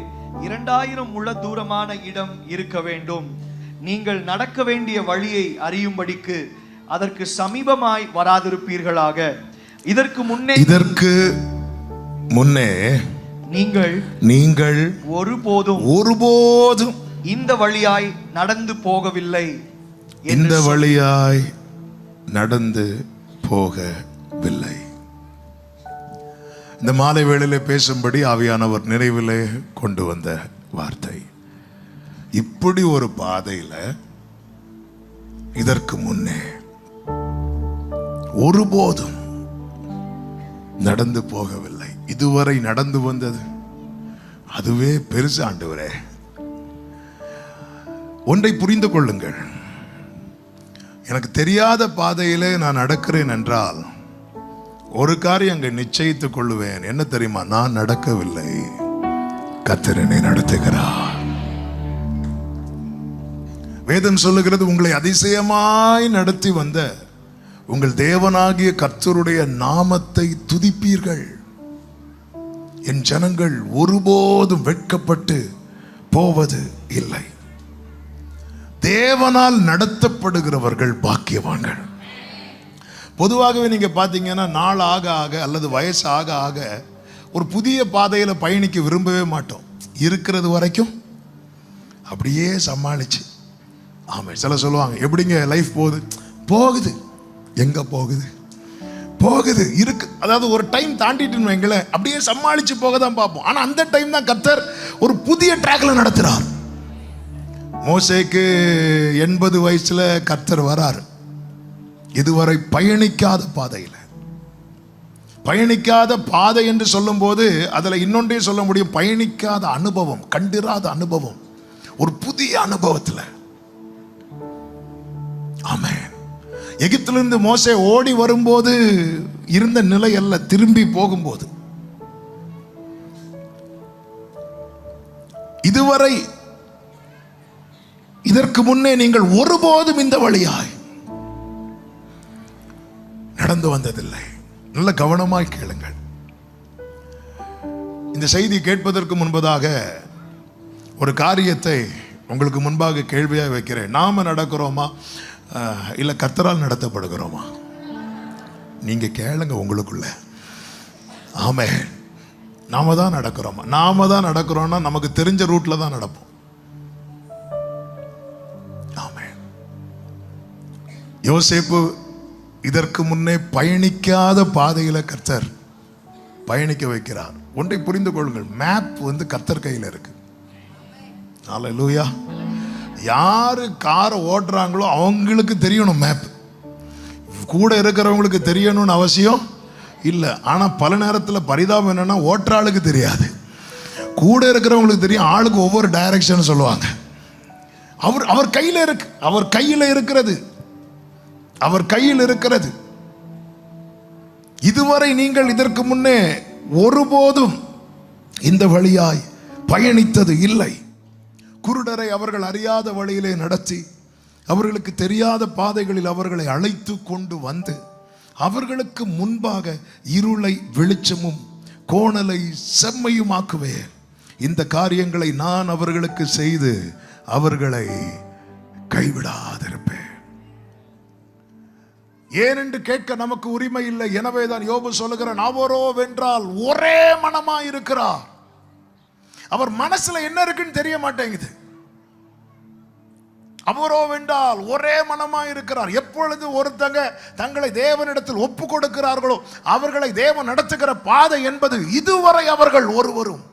2000 முழ தூரமான இடம் இருக்க வேண்டும். நீங்கள் நடக்க வேண்டிய வழியை அறியும்படிக்கு அதற்கு சமீபமாய் வராதிருப்பீர்களாக. இதற்கு முன்னே நீங்கள் ஒருபோதும் இந்த வழியாய் நடந்து போகவில்லை. இந்த வழியாய் நடந்து போகவில்லை. இந்த மாலை வேளையிலே பேசும்படி ஆவியானவர் நிறைவிலே கொண்டு வந்த வார்த்தை. இப்படி ஒரு பாதையில இதற்கு முன்னே ஒருபோதும் நடந்து போகவில்லை. இதுவரை நடந்து வந்தது அதுவே பெருசு. ஆண்டவரே, ஒன்றை புரிந்து கொள்ளுங்கள். எனக்கு தெரியாத பாதையிலே நான் நடக்கிறேன் என்றால் ஒரு காரியம் அங்கே நிச்சயித்துக் கொள்ளுவேன். என்ன தெரியுமா? நான் நடக்கவில்லை, கர்த்தர் என்னை நடத்துகிறார். வேதம் சொல்லுகிறது, உங்களை அதிசயமாய் நடத்தி வந்த உங்கள் தேவனாகிய கர்த்தருடைய நாமத்தை துதிப்பீர்கள். என் ஜனங்கள் ஒருபோதும் வெட்கப்பட்டு போவது இல்லை. தேவனால் நடத்தப்படுகிறவர்கள் பாக்கியவான்கள். பொதுவாகவே நீங்க பாத்தீங்கன்னா நாள் ஆக ஆக அல்லது வயசு ஆக ஆக ஒரு புதிய பாதையில பயணிக்க விரும்பவே மாட்டோம். இருக்கிறது வரைக்கும் அப்படியே சமாளிச்சு. ஆமா, சில சொல்லுவாங்க, எப்படிங்க லைஃப் போகுது. எங்க போகுது இருக்கு. அதாவது ஒரு டைம் தாண்டிட்டு வைங்களேன், அப்படியே சமாளிச்சு போக தான் பார்ப்போம். ஆனா அந்த டைம் தான் கர்த்தர் ஒரு புதிய ட்ராக்ல நடத்துறார். மோசேக்கு 80 வயசுல கர்த்தர் வராரு. இதுவரை பயணிக்காத பாதை என்று சொல்லும் போது அதுல இன்னொன்றே சொல்ல முடியும். பயணிக்காத அனுபவம், கண்டிராத அனுபவம், ஒரு புதிய அனுபவத்துல. ஆமென். எகிப்திலிருந்து மோசே ஓடி வரும்போது இருந்த நிலை அல்ல, திரும்பி போகும்போது. இதுவரை இதற்கு முன்னே நீங்கள் ஒருபோதும் இந்த வழியாய் நடந்து வந்ததில்லை. நல்ல கவனமாய் கேளுங்கள். இந்த செய்தி கேட்பதற்கு முன்பதாக ஒரு காரியத்தை உங்களுக்கு முன்பாக கேள்வியாக வைக்கிறேன். நாம நடக்கிறோமா இல்ல கர்த்தரால் நடத்தப்படுகிறோமா? நீங்க கேளுங்க உங்களுக்குள்ள. ஆமென். நாம தான் நடக்கிறோமா? நாம தான் நடக்கிறோம்னா நமக்கு தெரிஞ்ச ரூட்ல தான் நடப்போம். யோசேப்பு இதற்கு முன்னே பயணிக்காத பாதையில கர்த்தர் பயணிக்க வைக்கிறார். ஒன்றை புரிந்து கொள்ளுங்கள், மேப் கர்த்தர் கையில் இருக்கு. அல்லேலூயா. யாரு காரை ஓட்டுறாங்களோ அவங்களுக்கு தெரியணும் மேப். கூட இருக்கிறவங்களுக்கு தெரியணும்னு அவசியம் இல்லை. ஆனால் பல நேரத்தில் பரிதாபம் என்னன்னா, ஓட்டுற ஆளுக்கு தெரியாது, கூட இருக்கிறவங்களுக்கு தெரியும். ஆளுக்கு ஒவ்வொரு டைரக்ஷன் சொல்லுவாங்க. அவர் கையில் இருக்கு, அவர் கையில் இருக்கிறது, அவர் கையில் இருக்கிறது. இதுவரை நீங்கள் இதற்கு முன்னே ஒருபோதும் இந்த வழியாய் பயணித்தது இல்லை. குருடரை அவர்கள் அறியாத வழியிலே நடத்தி, அவர்களுக்கு தெரியாத பாதைகளில் அவர்களை அழைத்து கொண்டு வந்து, அவர்களுக்கு முன்பாக இருளை வெளிச்சமும் கோணலை செம்மையுமாக்குவேன். இந்த காரியங்களை நான் அவர்களுக்கு செய்து அவர்களை கைவிடாதிருப்பேன். ஏனென்று கேட்க நமக்கு உரிமை இல்லை. எனவேதான் யோபு சொல்லுகிறான், அவரோ வென்றால் ஒரே மனமா இருக்கிறார். அவர் மனசுல என்ன இருக்குன்னு தெரிய மாட்டேங்குது. அவரோ வென்றால் ஒரே மனமா இருக்கிறார். எப்பொழுது ஒருத்தங்க தங்களை தேவனிடத்தில் ஒப்பு கொடுக்கிறார்களோ அவர்களை தேவன் நடத்துகிற பாதை என்பது இதுவரை அவர்கள் ஒருவரும்.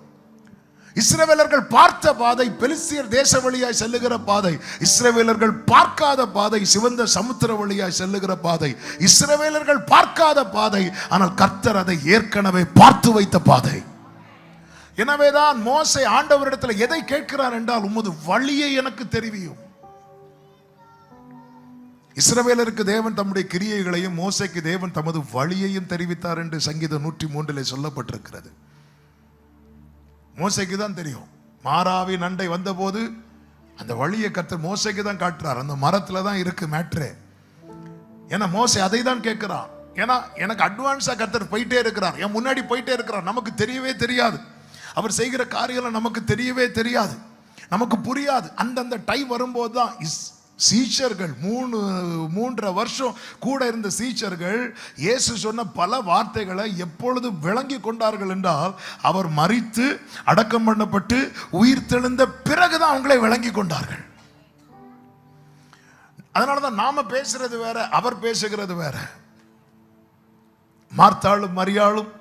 இஸ்ரவேலர்கள் பார்த்த பாதை பெலிஸ்தியர் தேச வழியாய் செல்லுகிற பாதை, இஸ்ரவேலர்கள் பார்க்காத பாதை சிவந்த சமுத்திர வழியாய் செல்லுகிற பாதை, இஸ்ரவேலர்கள் பார்க்காத பாதை, ஆனால் கர்த்தர் அதை ஏற்கனவே பார்த்து வைத்த பாதை. எனவேதான் மோசே ஆண்டவரிடத்தில் எதை கேட்கிறார் என்றால், உமது வழியை எனக்கு தெரிவியும். இஸ்ரவேலருக்கு தேவன் தம்முடைய கிரியைகளையும் மோசேக்கு தேவன் தமது வழியையும் தெரிவித்தார் என்று சங்கீதம் 103 சொல்லப்பட்டிருக்கிறது. மோசேக்கு தான் தெரியும். மாராவின் அண்டை வந்தபோது அந்த வழியை கர்த்தர் மோசேக்கு தான் காட்டுறார். அந்த மரத்துல தான் இருக்கு மேட்ரே. ஏன்னா மோசே அதை தான் கேட்கிறான். ஏன்னா எனக்கு அட்வான்ஸா கர்த்தர் போயிட்டே இருக்கிறார், என் முன்னாடி போயிட்டே இருக்கிறார். நமக்கு தெரியவே தெரியாது, அவர் செய்கிற காரியங்கள் நமக்கு தெரியவே தெரியாது, நமக்கு புரியாது. அந்தந்த டைம் வரும்போது தான் சீஷர்கள் 3.5 வருஷம் கூட இருந்த சீஷர்கள் இயேசு சொன்ன பல வார்த்தைகளை எப்பொழுது விளங்கி கொண்டார்கள் என்றால், அவர் மரித்து அடக்கம் பண்ணப்பட்டு உயிர் தெழுந்த பிறகுதான் அவங்களே விளங்கி கொண்டார்கள். அதனாலதான் நாம பேசுறது வேற, அவர் பேசுகிறது வேற. மார்த்தாளும் மரியாளும்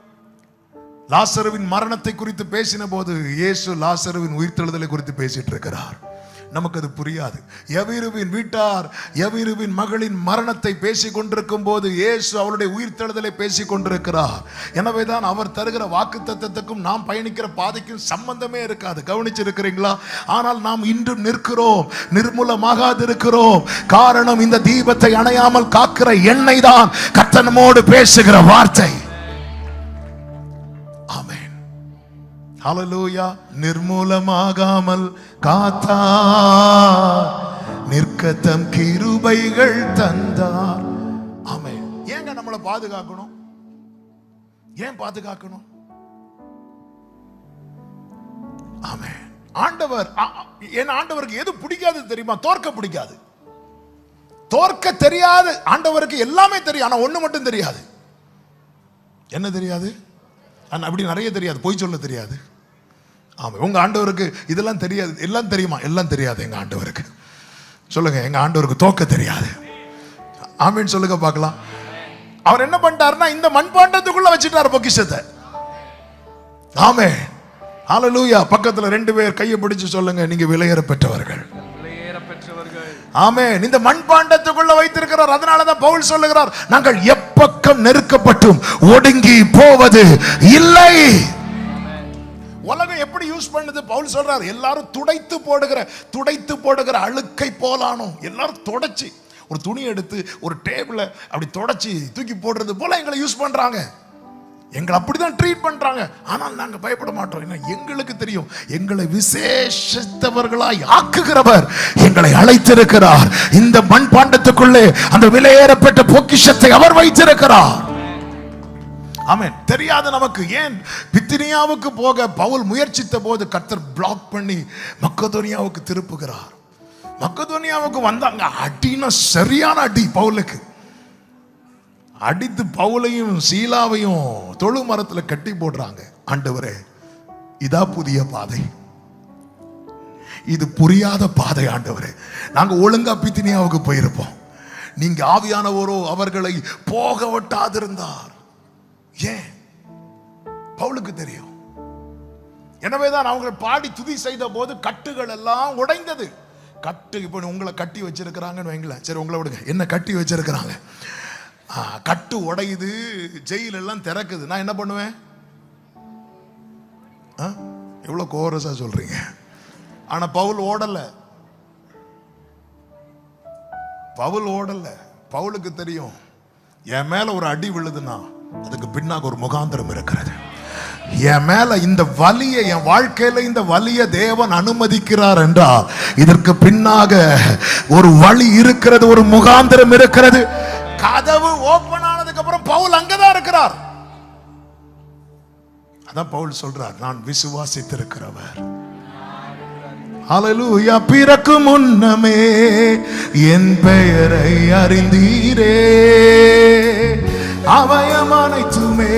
லாசருவின் மரணத்தை குறித்து பேசின போது இயேசு லாசருவின் உயிர்த்தெழுதலை குறித்து பேசிட்டு இருக்கிறார். நமக்கு அது புரியாது. யவீருவின் வீட்டார் யவீருவின் மகளின் மரணத்தை பேசிக் கொண்டிருக்கும் போது இயேசு அவருடைய உயிர்த்தெழுதலை பேசிக் கொண்டிருக்கிறார். எனவேதான் அவர் தருகிற வாக்குத்தத்தத்துக்கும் நாம் பயணிக்கிற பாதைக்கும் சம்பந்தமே இருக்காது. கவனிச்சிருக்கிறீங்களா? ஆனால் நாம் இன்றும் நிற்கிறோம், நிர்மூலமாகாது இருக்கிறோம். காரணம், இந்த தீபத்தை அணையாமல் காக்கிற எண்ணெய் தான் கர்த்தனோடு பேசுகிற வார்த்தை. ஆமென். ஹல்லேலூயா. நிர்மூலமாகாமல் காத்தார், நிற்கத்தம் கிருபைகள் தந்தார். ஆமென். ஏங்க நம்மளை பாதுகாக்கணும்? ஏன் பாதுகாக்கணும்? ஆமென். ஆண்டவர், என் ஆண்டவருக்கு எது பிடிக்காது தெரியுமா? தோற்க பிடிக்காது. தோற்க தெரியாது. ஆண்டவருக்கு எல்லாமே தெரியும், ஆனா ஒண்ணு மட்டும் தெரியாது. என்ன தெரியாது? அப்படி நிறைய தெரியாது. பொய் சொல்ல தெரியாது. ஆமா, உங்க ஆண்டவருக்கு இதெல்லாம் தெரியாது. எல்லாம் தெரியுமா? எல்லாம் தெரியாது எங்க ஆண்டவருக்கு. சொல்லுங்க, எங்க ஆண்டவருக்கு தோக்க தெரியாது. ஆமென் சொல்லுங்க பார்க்கலாம். அவர் என்ன பண்ணிட்டாருன்னா, இந்த மண்பாண்டத்துக்குள்ள வச்சிட்டாரு பொக்கிஷத்தை. ஆமென். ஹல்லேலூயா. பக்கத்துல 2 பேர் கையை பிடிச்சு சொல்லுங்க, நீங்க விலையேற பெற்றவர்கள். ஆமென். இந்த மண்பாண்டத்துக்குள்ள வைத்திருக்கிறார். அதனாலதான் பவுல் சொல்லுகிறார், நாங்கள் எப்பக்கம் நெருக்கப்பட்டும் ஒடுங்கி போவது இல்லை. உலகம் எப்படி யூஸ் பண்ணுது? பவுல் சொல்றார், எல்லாரும் துடைத்து போடுகிற அழுக்கை போலானோம். எல்லாரும் தொடச்சி ஒரு துணி எடுத்து ஒரு டேபிள அப்படி தொடச்சி தூக்கி போடுறது போல எங்களை யூஸ் பண்றாங்க. எங்களை அப்படிதான் ட்ரீட் பண்றாங்க. ஆனால் நாங்க பயப்பட மாட்டோம். எங்களுக்கு தெரியும், எங்களை விசேஷித்தவர்களாய் ஆக்குகிறவர் எங்களை அழைத்திருக்கிறார். இந்த மண்பாண்டத்துக்குள்ளே அந்த விலையேறப்பட்ட பொக்கிஷத்தை அவர் வைத்திருக்கிறார். ஆமென். தெரியாத நமக்கு. ஏன் பித்தினியாவுக்கு போக பவுல் முயற்சித்த போது கர்த்தர் பிளாக் பண்ணி மக்கதோனியாவுக்கு திருப்புகிறார். மக்கதோனியாவுக்கு வந்தாங்க, அடினா சரியான அடி. பவுலுக்கு அடித்து பவுலையும் சீலாவையும் தொழு மரத்துல கட்டி போடுறாங்க. ஆண்டவரே, இதா புதிய பாதை, இது புரியாத பாதை. ஆண்டவரே, நாங்க ஒழுங்கா பித்தினியாவுக்கு போயிருப்போம், நீங்க ஆவியானவரோ அவர்களை போக விட்டாதிருந்தார். ஏன்? பவுலுக்கு தெரியும். எனவேதான் அவங்க பாடி துதி செய்த போது கட்டுகள் எல்லாம் உடைந்தது. கட்டு இப்போ உங்களை கட்டி வச்சிருக்கிறாங்கன்னு வைங்களேன், சரி உங்களை விடுங்க, என்ன கட்டி வச்சிருக்கிறாங்க, கட்டு உடையுது, ஜெயில் எல்லாம் திறக்குது, நான் என்ன பண்ணுவேன்? எவ்வளவு கோரஸா சொல்றீங்க. ஆனா பவுல் ஓடல. பவுலுக்கு தெரியும், என் மேல ஒரு அடி விழுதுன்னா அதுக்கு பின்னாக ஒரு முகாந்திரம் இருக்கிறது. என் மேல இந்த வலியை, என் வாழ்க்கையில இந்த வலியை தேவன் அனுமதிக்கிறார் என்றால் இதற்கு பின்னாக ஒரு வழி இருக்கிறது, ஒரு முகாந்திரம் இருக்கிறது. கதவு ஓபன் ஆனதுக்கு அப்புறம் பவுல் அங்கதான் இருக்கிறார். அதான் பவுல் சொல்றார், நான் விசுவாசித்திருக்கிறவர். ஹல்லேலூயா. பிறக்கும் முன்னமே என் பெயரை அறிந்தீரே, அவயம் அனைத்துமே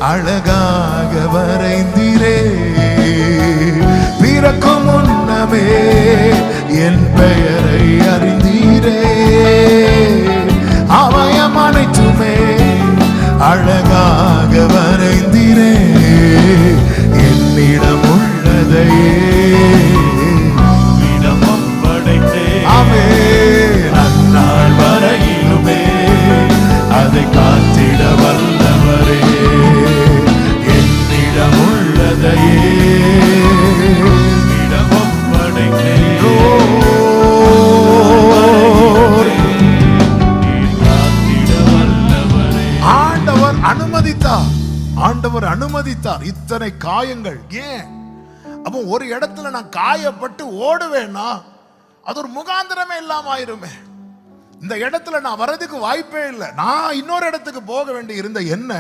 அழகாக வரைந்தீரே. பிறக்கும் முன்னமே என் பெயரை அறிந்தீரே, அவயம் அனைத்துமே அழகாக வரைந்தீரே. என்னிடம் உள்ளதையே இடமும் படைத்தே, நன்னாள் வரையிலுமே அதை காத்திட வல்லவரே. என்னிடம் உள்ளதையே இடமும் படைத்தே, ஆண்டவர் அனுமதித்தார் இத்தனை காயங்கள். ஏன்? அப்போ ஒரு இடத்துல நான் காயப்பட்டு ஓடுவேன்னா அது ஒரு முகாந்திரமே இல்லாம ஆயிருமே. இந்த இடத்துல நான் வரதுக்கு வாய்ப்பே இல்லை. நான் இன்னொரு இடத்துக்கு போக வேண்டி இருந்த என்ன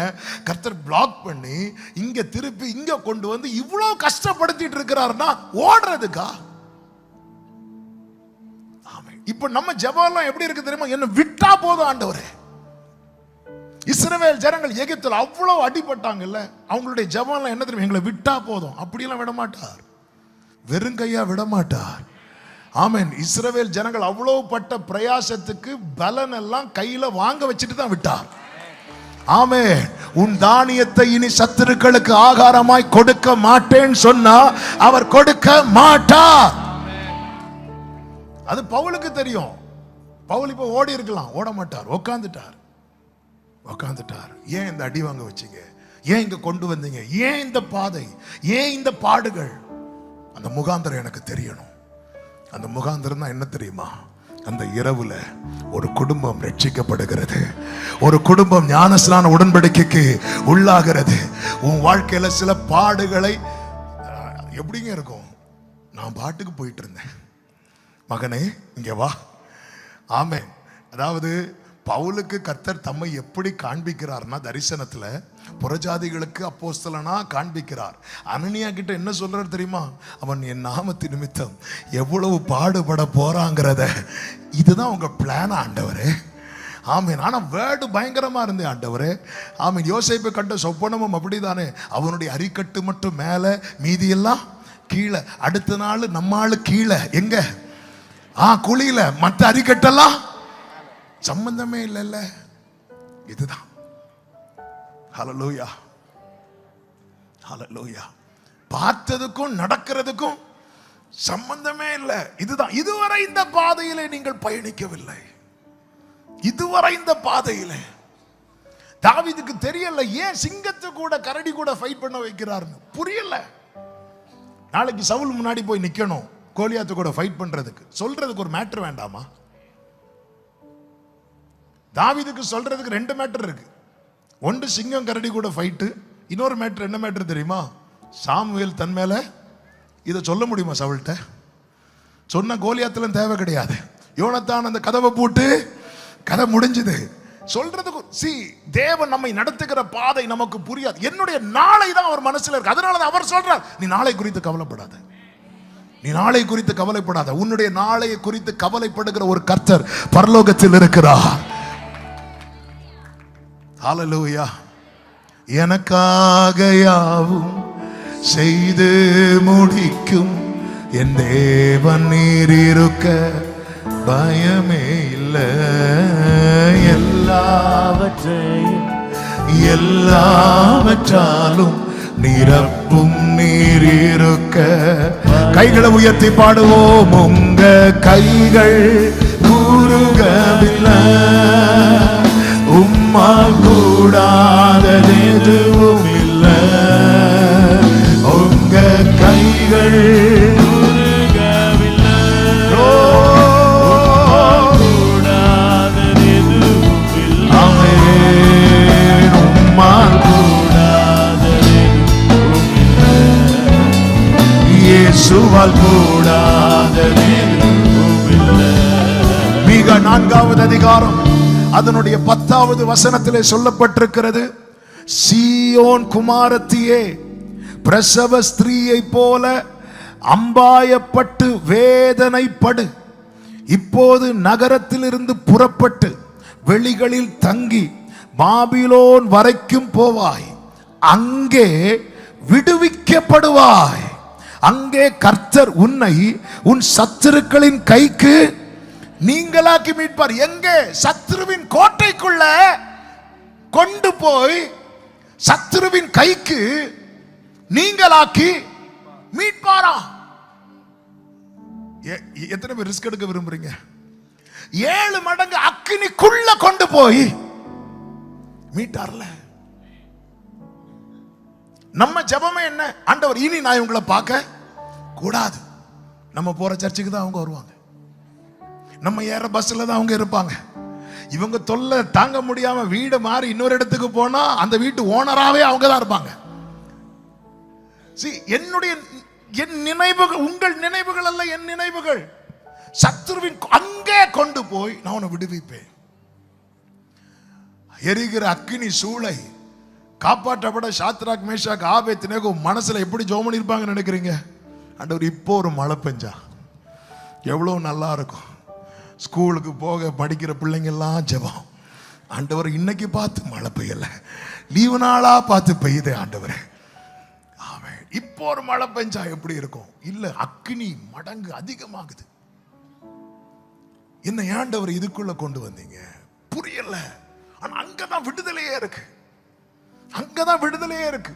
கர்த்தர் பிளாக் பண்ணி இங்க திருப்பி இங்க கொண்டு வந்து இவ்வளவு கஷ்டப்படுத்திட்டு இருக்கிறாருன்னா ஓடுறதுக்கா? இப்ப நம்ம ஜெபம் எப்படி இருக்கு தெரியுமா? என்ன விட்டா போதும் ஆண்டவரே. இஸ்ரவேல் ஜனங்கள் எகிப்தில் அவ்வளவு அடிபட்டாங்கல்ல, அவங்களுடைய ஜெபம் என்ன தெரியும்? எங்களை விட்டா போதும். அப்படியெல்லாம் விட மாட்டார், வெறுங்கையா விட மாட்டார். ஆமென். இஸ்ரவேல் ஜனங்கள் அவ்வளவு பட்ட பிரயாசத்துக்கு பலன் எல்லாம் கையில வாங்க வச்சுட்டு தான் விட்டார். ஆமென். உன் தானியத்தை இனி சத்துருக்களுக்கு ஆகாரமாய் கொடுக்க மாட்டேன்னு சொன்னா அவர் கொடுக்க மாட்டார். அது பவுலுக்கு தெரியும். பவுல் இப்ப ஓடி இருக்கலாம், ஓட மாட்டார். உட்கார்ந்துட்டார். ஏன் இந்த அடி வாங்க வச்சீங்க? ஏன் இங்க கொண்டு வந்தீங்க? ஏன் இந்த பாதை? ஏன் இந்த பாடுகள்? அந்த முகாந்திரம் எனக்கு தெரியணும். அந்த முகாந்திரம் தான் என்ன தெரியுமா? அந்த இரவுல ஒரு குடும்பம் ரட்சிக்கப்படுகிறது, ஒரு குடும்பம் ஞானஸ்நான உடன்படிக்கைக்கு உள்ளாகிறது. உன் வாழ்க்கையில சில பாடுகளை எப்படிங்க இருக்கும்? நான் பாட்டுக்கு போயிட்டு இருந்தேன், மகனே இங்க வா. ஆமென். அதாவது பவுலுக்கு கர்த்தர் தம்மை எப்படி காண்பிக்கிறார்னா, தரிசனத்துல புறஜாதிகளுக்கு அப்போஸ்தலனா காண்பிக்கிறார். அனனியா கிட்ட என்ன சொல்றாரு தெரியுமா? அவன் என் நாமத்தின் நிமித்தம் எவ்வளவு பாடுபட போறாங்கிறத, இதுதான் உங்க பிளான் ஆண்டவரே. ஆமீன். ஆனா வேர்டு பயங்கரமா இருந்தே ஆண்டவரே. ஆமீன். யோசேப்பை கண்ட சொப்பனமும் அப்படிதானே, அவனுடைய அரிக்கட்டு மட்டும் மேல, மீதி எல்லாம் கீழே. அடுத்த நாள் நம்மாளு கீழே, எங்க? குழியில. மற்ற அரிக்கட்டெல்லாம் சம்பந்தமே இல்லைல்ல. இதுதான். ஹல்லேலூயா, ஹல்லேலூயா. பார்த்ததுக்கும் நடக்கிறதுக்கும் சம்பந்தமே இல்லை. இதுதான். இதுவரை இந்த பாதையிலே நீங்கள் பயணிக்கவில்லை. இதுவரை இந்த பாதையிலே தாவீதுக்கு தெரியல ஏன் சிங்கத்தை கூட கரடி கூட ஃபைட் பண்ண வைக்கிறார்னு. புரியல. நாளைக்கு சவுல் முன்னாடி போய் நிக்கணும், கோலியாத்து கூட ஃபைட் பண்றதுக்கு. சொல்றதுக்கு ஒரு மேட்டர் வேண்டாமா? தாவீதுக்கு சொல்றதுக்கு ரெண்டு மேட்டர் இருக்கு. ஒன்று சிங்கம் கரடி கூட ஃபைட்டு, இன்னொரு மேட்டர் என்ன மேட்டர் தெரியுமா? சாமுவேல் தன் மேல இதை சொல்ல முடியுமா சவுல்ட்ட? சொன்ன கோலியாத்துல தேவை கிடையாது. யோனத்தான் அந்த கதவை போட்டு கதை முடிஞ்சது. சொல்றதுக்கு தேவன் நம்மை நடத்துகிற பாதை நமக்கு புரியாது. என்னுடைய நாளை தான் அவர் மனசுல இருக்கு. அதனால அவர் சொல்றார், நீ நாளை குறித்து கவலைப்படாத, நீ நாளை குறித்து கவலைப்படாத. உன்னுடைய நாளை குறித்து கவலைப்படுகிற ஒரு கர்த்தர் பரலோகத்தில் இருக்கிறார். ஹல்லேலூயா. எனக்காக யாவும் செய்து முடிக்கும் என் தேவன் நீர் இருக்க பயமே இல்ல, எல்லாவற்றாலும் நிரப்பும் நீர் இருக்க. கைகளை உயர்த்தி பாடுவோம். உங்க கைகள் கூறுகவில்லை, உம்மா கூடாதது எதுவும் இல்லை. உங்க கைகள் மீகா 4வது அதிகாரம் அதனுடைய 10வது வசனத்திலே சொல்லப்பட்டிருக்கிறது, சீயோன் குமாரத்தியே, பிரசவ ஸ்திரீயை போல அம்பாயப்பட்டு வேதனைப்படு. இப்போது நகரத்திலிருந்து புறப்பட்டு வெளிகளில் தங்கி பாபிலோன் வரைக்கும் போவாய், அங்கே விடுவிக்கப்படுவாய். அங்கே கர்த்தர் உன்னை உன் சத்துருக்களின் கைக்கு நீங்களாக்கி மீட்பார். எங்கே? சத்துருவின் கோட்டைக்குள்ள கொண்டு போய் சத்துருவின் கைக்கு நீங்களாக்கி மீட்பாரா? எத்தனை பேர் ரிஸ்க் எடுக்க விரும்புறீங்க? 7 மடங்கு அக்கினிக்குள்ள கொண்டு போய் மீட்டார்ல. நம்ம ஜெபமே என்ன? ஆண்டவர், இனி நான் இவங்களை பார்க்க கூடாது. நம்ம போற சர்ச்சுக்கு தான் அவங்க வருவாங்க, நம்ம ஏற பஸ்ல தான் அவங்க இருப்பாங்க. இவங்க தொல்லை தாங்க முடியாம வீடு மாறி இன்னொரு இடத்துக்கு போனா அந்த வீட்டு ஓனராவே அவங்க தான் இருப்பாங்க. என்னுடைய என் நினைவுகள் உங்கள் நினைவுகள் அல்ல, என் நினைவுகள் சத்துருவின் அங்கே கொண்டு போய் நான் உன்னை விடுவிப்பேன். எரிகிற அக்கினி சூளை காப்பாற்றப்பட சாத்ராக், மேஷாக், ஆபேத்நேகோ மனசுல எப்படி ஜெபம் பண்ணிருப்பாங்கன்னு நினைக்கிறீங்க? ஆண்டவர், இப்போ ஒரு மழை பெஞ்சா எவ்வளவு நல்லா இருக்கும். ஸ்கூலுக்கு போக படிக்கிற பிள்ளைங்க எல்லாம் ஜெபம். ஆண்டவர், இன்னைக்கு பார்த்து மழை பெய்யல, லீவு நாளா பார்த்து பெய்யுதே ஆண்டவரே. ஆமென். இப்போ ஒரு மழை பெஞ்சா எப்படி இருக்கும்? இல்ல, அக்கினி மடங்கு அதிகமாகுது. என்ன ஆண்டவர் இதுக்குள்ள கொண்டு வந்தீங்க? புரியல. ஆனா அங்கதான் விடுதலையே இருக்கு, அங்கதான் விடுதலையே இருக்கு.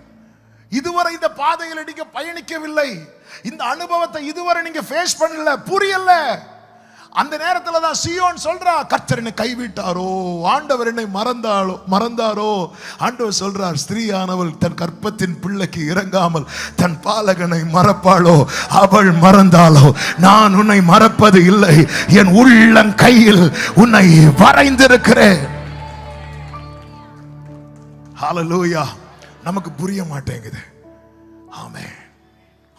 இதுவரை இந்த பாதையில் நீங்க பயணிக்கவில்லை, இந்த அனுபவத்தை இதுவரை நீங்க ஃபேஸ் பண்ணல, புரியல. அந்த நேரத்துல தான் சீயோன் சொல்றா, கர்த்தர் என்னை கைவிட்டாரோ, ஆண்டவர் என்னை மறந்தாரோ. ஆண்டவர் சொல்றார், ஸ்திரீயானவள் தன் கற்பத்தின் பிள்ளைக்கு இறங்காமல் தன் பாலகனை மறப்பாளோ, அவள் மறந்தாளோ, நான் உன்னை மறப்பது இல்லை, என் உள்ளங்கையில் உன்னை வரைந்திருக்கிறேன். ஹல்லேலூயா. நமக்கு புரிய மாட்டேங்குது. ஆமென்.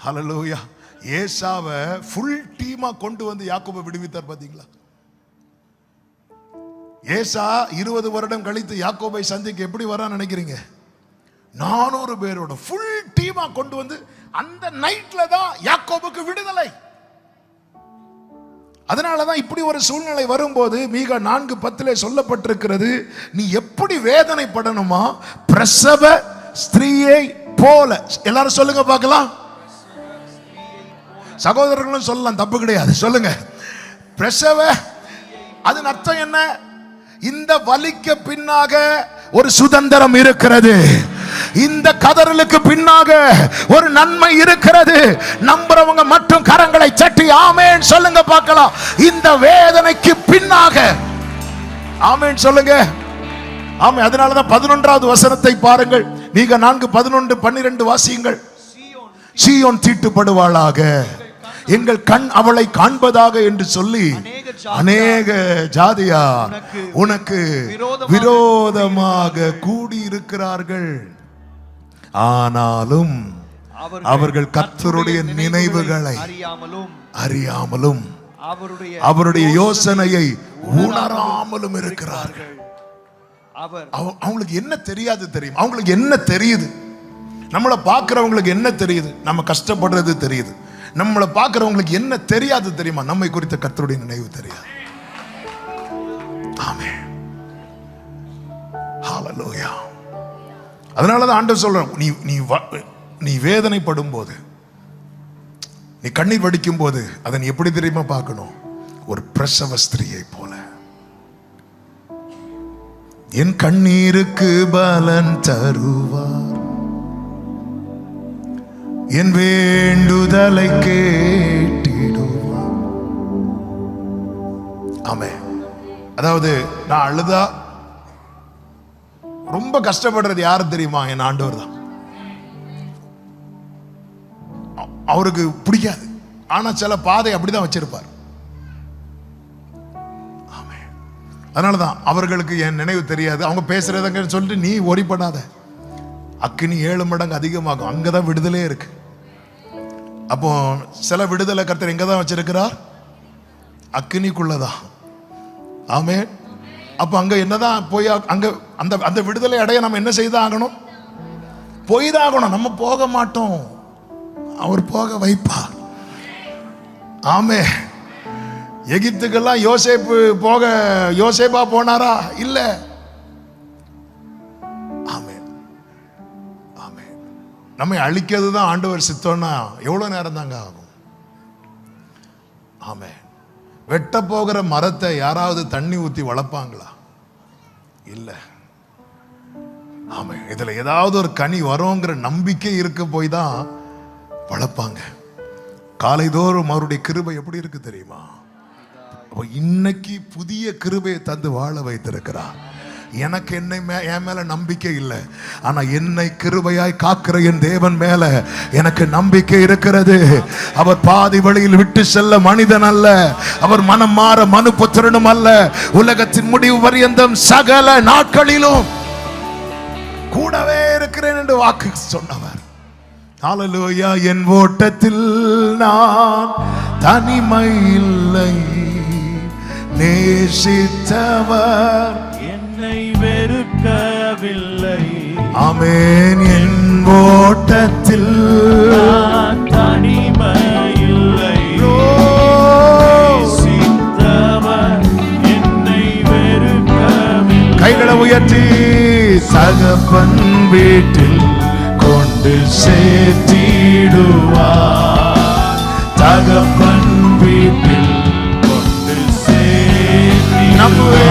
ஹல்லேலூயா. ஏசாவை ஃபுல் டீமா கொண்டு வந்து யாக்கோபை விடுவித்தார் பாத்தீங்களா? ஏசா 20 வருடம் கழித்து யாக்கோபை சந்திக்க எப்படி வரான்னு நினைக்கிறீங்க? 400 பேரோட ஃபுல் டீமா கொண்டு வந்து அந்த நைட்ல தான் யாக்கோபுக்கு விடுதலை. அதனாலதான் இப்படி ஒரு சூழ்நிலை வரும்போது மீகா 4:10 சொல்லப்பட்டிருக்கிறது, நீ எப்படி வேதனைப்படணுமா? பிரசவ ஸ்திரீயை போல. எல்லாரும் சொல்லுங்க பார்க்கலாம். சகோதரர்களும் சொல்லலாம், தப்பு கிடையாது. சொல்லுங்க, பிரசவ. அதன் அர்த்தம் என்ன? இந்த வலிக்கு பின்னாக ஒரு சுதந்திரம் இருக்கிறது, இந்த கதறலுக்கு பின்னாக ஒரு நன்மை இருக்கிறது. நம்புறவங்க மட்டும் கரங்களை தட்டி ஆமென் சொல்லுங்க பார்க்கலாம். இந்த வேதனைக்கு பின்னாக ஆமென் சொல்லுங்க. ஆமென். அதனாலதான் 11வது வசனத்தை பாருங்கள். மீகா 4:11-12 வாசியுங்கள். சீயோன் தீட்டுப்படுவாளாக, எங்கள் கண் அவளை காண்பதாக என்று சொல்லி அநேக ஜாதியார் உனக்கு விரோதமாக கூடியிருக்கிறார்கள். ஆனாலும் அவர்கள் கர்த்தருடைய நினைவுகளை அறியாமலும் அவருடைய யோசனையை உணராமலும் இருக்கிறார்கள். அவங்களுக்கு என்ன தெரியாது தெரியும்? அவங்களுக்கு என்ன தெரியுது? நம்மளை பார்க்கிறவங்களுக்கு என்ன தெரியுது? நம்ம கஷ்டப்படுறது தெரியுது. நம்மளை பார்க்கிறவங்களுக்கு என்ன தெரியாது தெரியுமா? நம்மை குறித்த கர்த்தருடைய நினைவு தெரியாது. ஆமென். ஹல்லேலூயா. அதனாலதான் ஆண்டவர் சொல்றார், நீ வேதனைப்படும் போது, நீ கண்ணீர் வடிக்கும் போது அதை நீ எப்படி தெரியுமா பார்க்கணும்? ஒரு பிரசவ ஸ்திரியை போல. என் கண்ணீருக்கு பலன் தருவார், என் வேண்டுதலை கேட்டிடுவார். ஆமென். அதாவது நான் அழுதா ரொம்ப கஷ்டப்படுறது யாரு தெரியுமா? என் ஆண்டவர் தான். அவருக்கு பிடிக்காது, ஆனா சில பாதை அப்படிதான் வச்சிருப்பார். ஆமென். அதனாலதான் அவர்களுக்கு என் நினைவு தெரியாது, அவங்க பேசுறதுங்கன்னு சொல்லிட்டு நீ ஒரி பண்ணாத. அக்கினி 7 மடங்கு அதிகமாகும், அங்கதான் விடுதலே இருக்கு. அப்போ சில விடுதலை கர்த்தர் எங்கதான் வச்சிருக்கிறார்? அக்கினிக்குள்ளதான். ஆமென். அப்ப அங்க என்னதான் போய் அங்க அந்த அந்த விடுதலை அடைய நம்ம என்ன செய்தாகணும்? போய்தாகணும். நம்ம போக மாட்டோம், அவர் போக வைப்பார். ஆமென். எகிப்துக்கெல்லாம் யோசேப்பு போக யோசேப்பா போனாரா? இல்ல. ஆமென். ஆமென். நம்மை அழிக்கிறது தான் ஆண்டவர் சித்தம்னா எவ்வளவு நேரம் தாங்க ஆகும்? ஆமென். வெட்ட போகிற மரத்தை யாராவது தண்ணி ஊத்தி வளர்ப்பாங்களா? இல்ல. ஆமா, இதுல ஏதாவது ஒரு கனி வரும்ங்கிற நம்பிக்கை இருக்க போய் தான் வளர்ப்பாங்க. காலைதோறும் அவருடைய கிருபை எப்படி இருக்கு தெரியுமா? இன்னைக்கு புதிய கிருபையை தந்து வாழ வைத்திருக்கிறார். எனக்கு என் மேல நம்பிக்கை இல்லை, ஆனா என்னை கிருபையாய் காக்கிற என் தேவன் மேல எனக்கு நம்பிக்கை இருக்கிறது. அவர் பாதி வழியில் விட்டு செல்ல மனிதன் அல்ல, அவர் மனம் மாற மனுபுத்திரனும் அல்ல. உலகத்தின் முடிவு பரியந்தம் சகல நாட்களிலும் கூடவே இருக்கிறேன் என்று வாக்கு சொன்னவர். ஹல்லேலூயா. என் ஓட்டத்தில் நான் தனிமை இல்லை, நேசித்தவர் என்னை வெறுக்கவில்லை. ஆமென். என் ஓட்டத்தில் நான் தனிமை இல்லை, நேசித்தவர் என்னை வெறுக்கவில்லை. கைகளை உயர்த்தி தகப்பன் வீட்டில் கொண்டு சேர்த்திடுவார், தகப்பன் வீட்டில் கொண்டு சேர்த்தி நம்புவே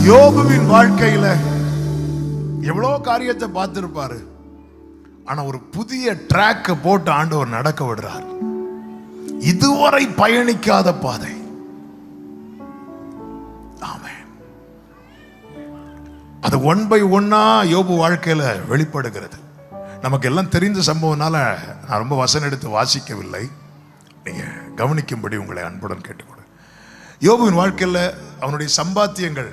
யோபுவின் வாழ்க்கையில எவ்வளவு காரியத்தை பார்த்திருப்பாரு, ஆனா ஒரு புதிய ட்ராக் போட்டு ஆண்டவர் நடக்க விடுறார். இதுவரை பயணிக்காத பாதை. ஆமென். அது 1 by 1 யோபு வாழ்க்கையில வெளிப்படுகிறது. நமக்கு எல்லாம் தெரிந்த சம்பவம்னால நான் ரொம்ப வசனம் எடுத்து வாசிக்கவில்லை, நீங்க கவனிக்கும்படி உங்களை அன்புடன் கேட்டுக்கொடு. யோபுவின் வாழ்க்கையில் அவனுடைய சம்பாத்தியங்கள்,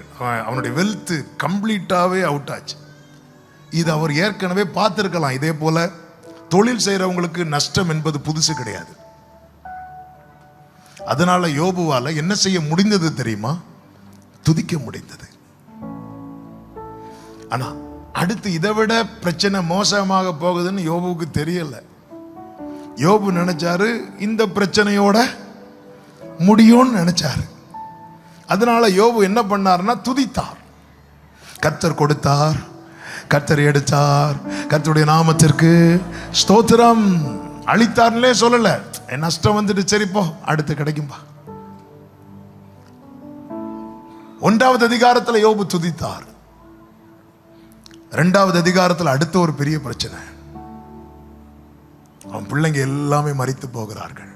அவனுடைய வெல்த் கம்ப்ளீட்டாவே அவுட் ஆச்சு. இது அவர் ஏற்கனவே பார்த்திருக்கலாம். இதே போல தொழில் செய்யறவங்களுக்கு நஷ்டம் என்பது புதுசு கிடையாது. அதனால யோபுவால என்ன செய்ய முடிந்தது தெரியுமா? துதிக்க முடிந்தது. ஆனா அடுத்து இதை விட பிரச்சனை மோசமாக போகுதுன்னு யோபுவுக்கு தெரியல. யோபு நினைச்சாரு இந்த பிரச்சனையோட முடியும்னு நினைச்சாரு. அதனால யோபு என்ன பண்ணார்னா துதித்தார். கர்த்தர் கொடுத்தார், கர்த்தர் எடுத்தார், கர்த்தருடைய நாமத்திற்கு ஸ்தோத்திரம். அழித்தார்னே சொல்லல, என் நஷ்டம் வந்துட்டு சரிப்போ அடுத்து கிடைக்கும்பா. 1வது அதிகாரத்தில் யோபு துதித்தார். 2வது அதிகாரத்தில் அடுத்த ஒரு பெரிய பிரச்சனை. அவன் பிள்ளைங்க எல்லாமே மரித்து போகிறார்கள்.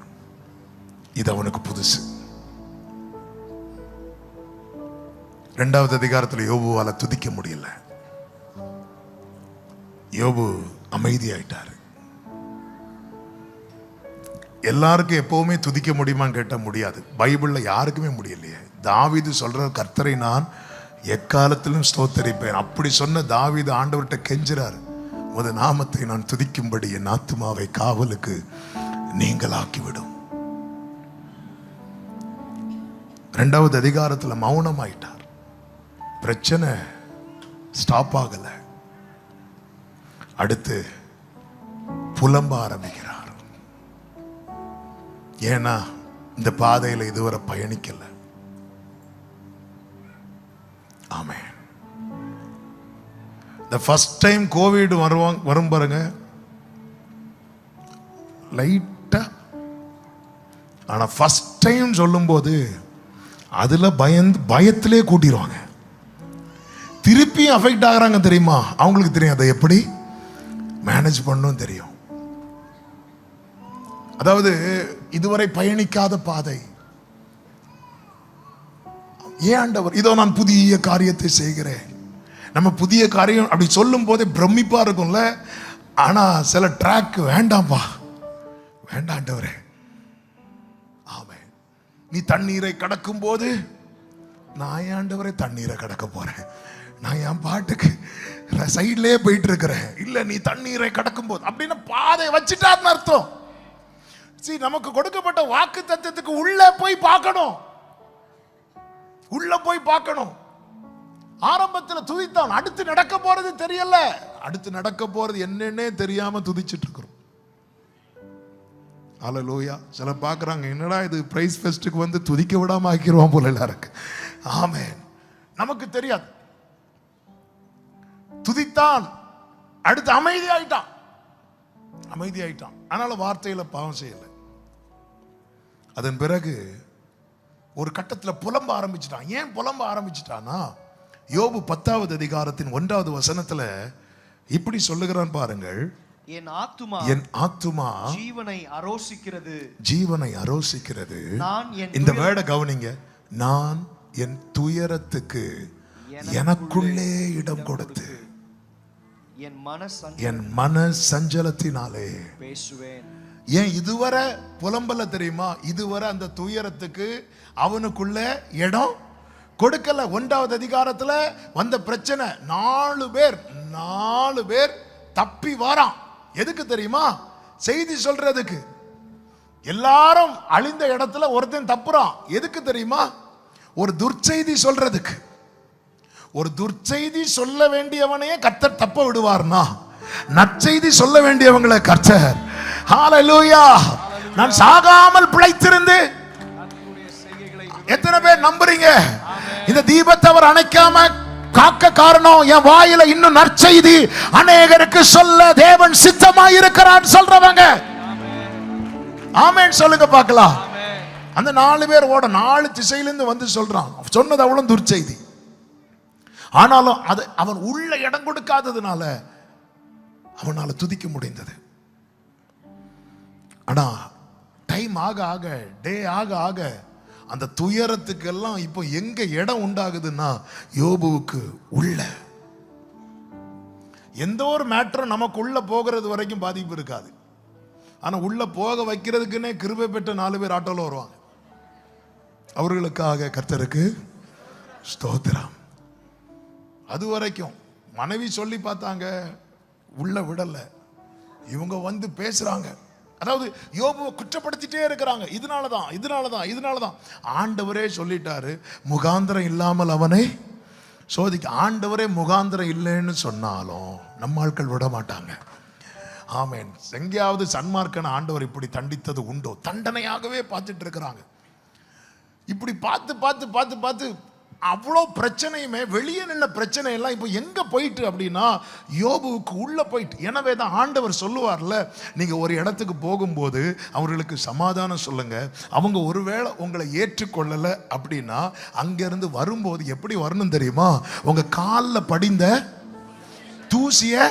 இது அவனுக்கு புதுசு. 2வது அதிகாரத்தில் யோபுவால துதிக்க முடியல. யோபு அமைதியாயிட்டாரு. எல்லாருக்கும் எப்பவுமே துதிக்க முடியுமான்னு கேட்ட முடியாது. பைபிள்ல யாருக்குமே முடியலையே. தாவீது சொல்ற கர்த்தரை நான் எக்காலத்திலும் ஸ்தோத்தரிப்பேன். அப்படி சொன்ன தாவீது ஆண்டவர்கிட்ட கெஞ்சுறாரு, உமது நாமத்தை நான் துதிக்கும்படி என் ஆத்துமாவை காவலுக்கு நீங்களாக்கிவிடும். 2வது அதிகாரத்தில் மௌனமாயிட்டார். பிரச்சனை ஸ்டாப் ஆகல. அடுத்து புலம்ப ஆரம்பிக்கிறார். ஏன்னா இந்த பாதையில இதுவரை பயணிக்கல. ஆமென். இந்த ஃபர்ஸ்ட் டைம் கோவிட் வரும் பாருங்க, லைட்டா. ஆனா ஃபர்ஸ்ட் டைம் சொல்லும் போது அதுல பயத்திலே கூட்டிடுவாங்க. திருப்பி அஃபெக்ட் ஆகுறாங்க தெரியுமா? அவங்களுக்கு தெரியும் அதை எப்படி மேனேஜ் பண்ணணும் தெரியும். அதாவது இதுவரை பயணிக்காத பாதை. ஏன் ஆண்டவர் இதோ நான் புதிய காரியத்தை செய்கிறேன். நம்ம புதிய காரியம் அப்படி சொல்லும் போதே பிரமிப்பா இருக்கும்ல. ஆனா சில ட்ராக் வேண்டாம்பா, வேண்டாம் ஆண்டவரே. ஆமென். நீ தண்ணீரை கடக்கும் போது நான் ஆண்டவரே தண்ணீரை கடக்க போறேன், நான் என் பாட்டுக்கு சைட்லயே போயிட்டு இருக்கிறேன். இல்ல நீ தண்ணீரை கடக்கும் போது அப்படின்னு பாதை வச்சுட்டான்னு அர்த்தம். சரி, நமக்கு கொடுக்கப்பட்ட வாக்கு தத்துவத்துக்கு உள்ள போய் பார்க்கணும், உள்ள போய் பார்க்கணும். ஆரம்பத்தில் துதித்தான், அடுத்து நடக்க போறது தெரியல. அடுத்து நடக்க போறது என்னன்னே தெரியாம துதிச்சிட்டு இருக்கிறோம். அல்லேலூயா. சில பார்க்கறாங்க, என்னடா இது பிரைஸ் ஃபெஸ்ட்டுக்கு வந்து துதிக்க விடாம ஆக்கிடுவான் போல எல்லாருக்கு. ஆமென். நமக்கு தெரியாது. துதித்தான், அடுத்து அமைதி ஆயிட்டான், அமைதி ஆயிட்டான். அதனால வார்த்தையில பாவம் செய்யல. அதன் பிறகு ஒரு கட்டத்தில் புலம்ப ஆரம்பிச்சிட்டான். ஏன் புலம்ப ஆரம்பிச்சிட்டானா, யோபு 10வது அதிகாரத்தின் 1வது வசனத்துல இப்படி சொல்லுகிறான் பாருங்கள். என் ஆத்துமா ஜீவனை அரோசிக்கிறது, ஜீவனை அரோசிக்கிறது. இந்த வேர்டை கவனிங்க. நான் என் துயரத்துக்கு எனக்குள்ளே இடம் கொடுத்து என் மன சஞ்சலத்தினாலே பேசுவேன். ஏன் இதுவரை புலம்பல தெரியுமா? இதுவரை அந்த துயரத்துக்கு அவனுக்குள்ள இடம் கொடுக்கல. 1வது அதிகாரத்துல வந்த பிரச்சனை, 4 பேர் தப்பி வாரான். எதுக்கு தெரியுமா? செய்தி சொல்றதுக்கு. எல்லாரும் அழிந்த இடத்துல ஒருத்தன் தப்புறான். எதுக்கு தெரியுமா? ஒரு துர்ச்செய்தி சொல்றதுக்கு. ஒரு துர்ச்செய்தி சொல்ல வேண்டியவனையே கர்த்தர் தப்ப விடுவார்னா, நற்செய்தி சொல்ல வேண்டியவங்களை கர்த்தர், ஹalleluya, நான் சாகாமல் பிழைத்திருந்து. எத்தனை பேர் நம்புறீங்க? இந்த தீபத்தை அவர் அணைக்காம காக்க காரணம், என் வாயில இன்னும் நற்செய்தி அநேகருக்கு சொல்ல தேவன் சித்தமாய் இருக்கிறார் சொல்றவங்க ஆமென் சொல்லுங்க பார்க்கலாம். அந்த 4 பேர் ஓட 4 திசையிலிருந்து வந்து சொல்றான். சொன்னது அவ்வளவு துர்ச்செய்தி. ஆனாலும் அது அவன் உள்ள இடம் கொடுக்காததுனால அவனால துதிக்க முடிந்தது. ஆனா டைம் ஆக ஆக, டே ஆக ஆக, அந்த துயரத்துக்கெல்லாம் இப்போ எங்க இடம் உண்டாகுதுன்னா யோபுவுக்கு உள்ள. எந்த ஒரு மேட்டரும் நமக்கு உள்ள போகிறது வரைக்கும் பாதிப்பு இருக்காது. ஆனா உள்ள போக வைக்கிறதுக்குன்னே கிருபை பெற்ற 4 பேர் ஆட்டோல வருவாங்க. அவர்களுக்காக கர்த்தருக்கு ஸ்தோத்திரம். அது வரைக்கும் மனைவி சொல்லி பார்த்தாங்க, உள்ள விடல. இவங்க வந்து பேசுறாங்க. அதாவது யோபுவை குற்றப்படுத்திட்டே இருக்கிறாங்க. இதனாலதான் ஆண்டவரே சொல்லிட்டாரு, முகாந்திரம் இல்லாமல் அவனை சோதிக்க. ஆண்டவரே முகாந்திரம் இல்லைன்னு சொன்னாலும் நம்ம ஆட்கள் விட மாட்டாங்க. ஆமென். எங்கேயாவது சன்மார்க்கன ஆண்டவர் இப்படி தண்டித்தது உண்டோ? தண்டனையாகவே பார்த்துட்டு இருக்கிறாங்க. இப்படி பார்த்து அவ்வளோ பிரச்சனையுமே, வெளியே நின்ன பிரச்சனை எல்லாம் இப்போ எங்க போயிட்டு அப்படின்னா யோபுவுக்கு உள்ள போயிட்டு. எனவே தான் ஆண்டவர் சொல்லுவார்ல, நீங்க ஒரு இடத்துக்கு போகும்போது அவர்களுக்கு சமாதானம் சொல்லுங்க. அவங்க ஒருவேளை உங்களை ஏற்றுக்கொள்ளல அப்படின்னா அங்கிருந்து வரும்போது எப்படி வரணும் தெரியுமா? உங்க காலில் படிந்த தூசிய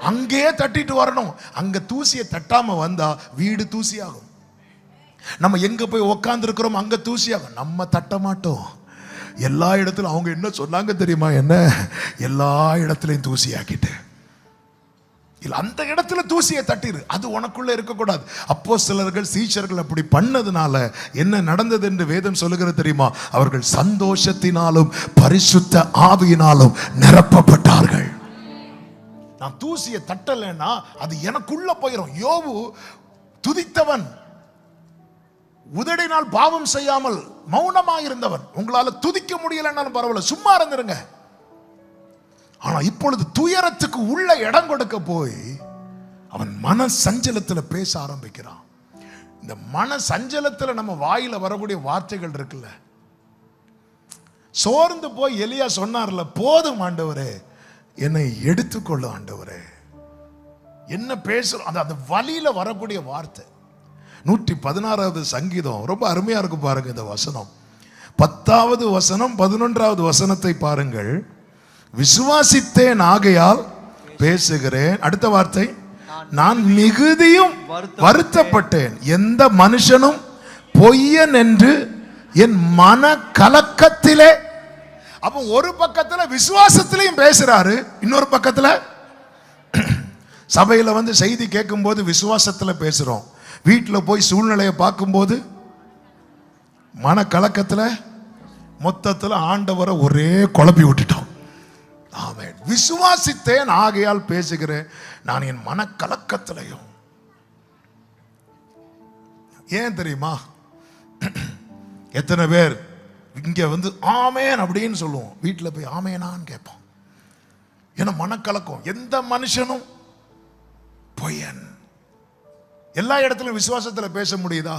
அங்கே தட்டிட்டு வரணும். அங்க தூசியை தட்டாம வந்தா வீடு தூசியாகும். நம்ம எங்க போய் உக்காந்து இருக்கிறோம் அங்க தூசியாகும். நம்ம தட்ட மாட்டோம். எல்லா இடத்திலும் அவங்க என்ன சொன்னாங்க தெரியுமா? என்ன எல்லா இடத்திலையும் தூசியாக்கிட்டு இல்ல, அந்த இடத்துல தூசியை தட்டிரு. அது உனக்குள்ள இருக்கக்கூடாது. அப்போஸ்தலர்கள் சீஷர்கள் அப்படி பண்ணதுனால என்ன நடந்தது என்று வேதம் சொல்லுகிறது தெரியுமா? அவர்கள் சந்தோஷத்தினாலும் பரிசுத்த ஆவியினாலும் நிரப்பப்பட்டார்கள். நான் தூசியை தட்டலைன்னா அது எனக்குள்ள போயிடும். யோபு துதித்தவன், உதடினால் பாவம் செய்யாமல் மௌனமாக இருந்தவன். உங்களால துதிக்க முடியலன்னாலும் பரவாயில்ல, சும்மா இருந்துருங்க. ஆனா இப்பொழுது துயரத்துக்கு உள்ள இடம் கொடுக்க போய் அவன் மன சஞ்சலத்துல பேச ஆரம்பிக்கிறான். இந்த மன சஞ்சலத்துல நம்ம வாயில வரக்கூடிய வார்த்தைகள் இருக்குல்ல, சோர்ந்து போய் எலியா சொன்னார்ல, போதும் ஆண்டவரே, என்னை எடுத்துக்கொள்ள ஆண்டவரே. என்ன பேசுறோம், அந்த வழியில வரக்கூடிய வார்த்தை. 116வது சங்கீதம் ரொம்ப அருமையா இருக்கு பாருங்க. இந்த வசனம் 10வது வசனம் 11வது வசனத்தை பாருங்கள். விசுவாசித்தேன் ஆகையால் பேசுகிறேன். அடுத்த வார்த்தை, நான் மிகுதியும் வருத்தப்பட்டேன். எந்த மனுஷனும் பொய்யன் என்று என் மன கலக்கத்திலே. அப்ப ஒரு பக்கத்துல விசுவாசத்திலையும் பேசுறாரு, இன்னொரு பக்கத்துல சபையில வந்து செய்தி கேட்கும் போது விசுவாசத்துல பேசுறோம், வீட்டில் போய் சூழ்நிலையை பார்க்கும்போது மன கலக்கத்துல மொத்தத்துல ஆண்டவரை ஒரே குழப்பி விட்டுட்டோம். ஆமென். விசுவாசித்தேன் ஆகையால் பேசுகிறேன், நான் என் மன கலக்கத்திலையும். ஏன் தெரியுமா? எத்தனை பேர் இங்க வந்து ஆமேன் அப்படின்னு சொல்லுவோம், வீட்டில் போய் ஆமேனான்னு கேட்போம். ஏன்னா மனக்கலக்கம். எந்த மனுஷனும் பொய்யன். எல்லா இடத்துலயும் விசுவாசத்துல பேச முடியுதா?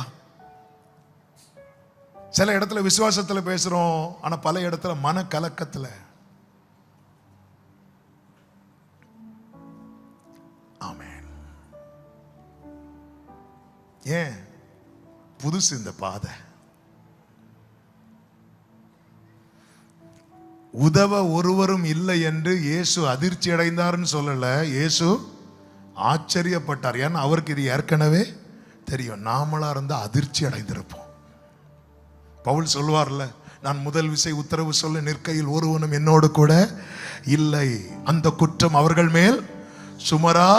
சில இடத்துல விசுவாசத்துல பேசுறோம், ஆனா பல இடத்துல மன கலக்கத்துல. ஆமென். ஏன் புதுசு இந்த பாதை. உதவ ஒருவரும் இல்லை என்று இயேசு அதிர்ச்சி அடைந்தார்னு சொல்லல, இயேசு ஆச்சரியப்பட்டார். ஏன்னா அவருக்கு இது ஏற்கனவே தெரியும். நாமளா இருந்தா அதிர்ச்சி அடைந்திருப்போம். பவுல் சொல்வார்ல, நான் முதல் விசை உத்தரவு சொல்ல நிற்கையில் ஒருவனும் என்னோடு கூட இல்லை, அந்த குற்றம் அவர்கள் மேல் சுமரா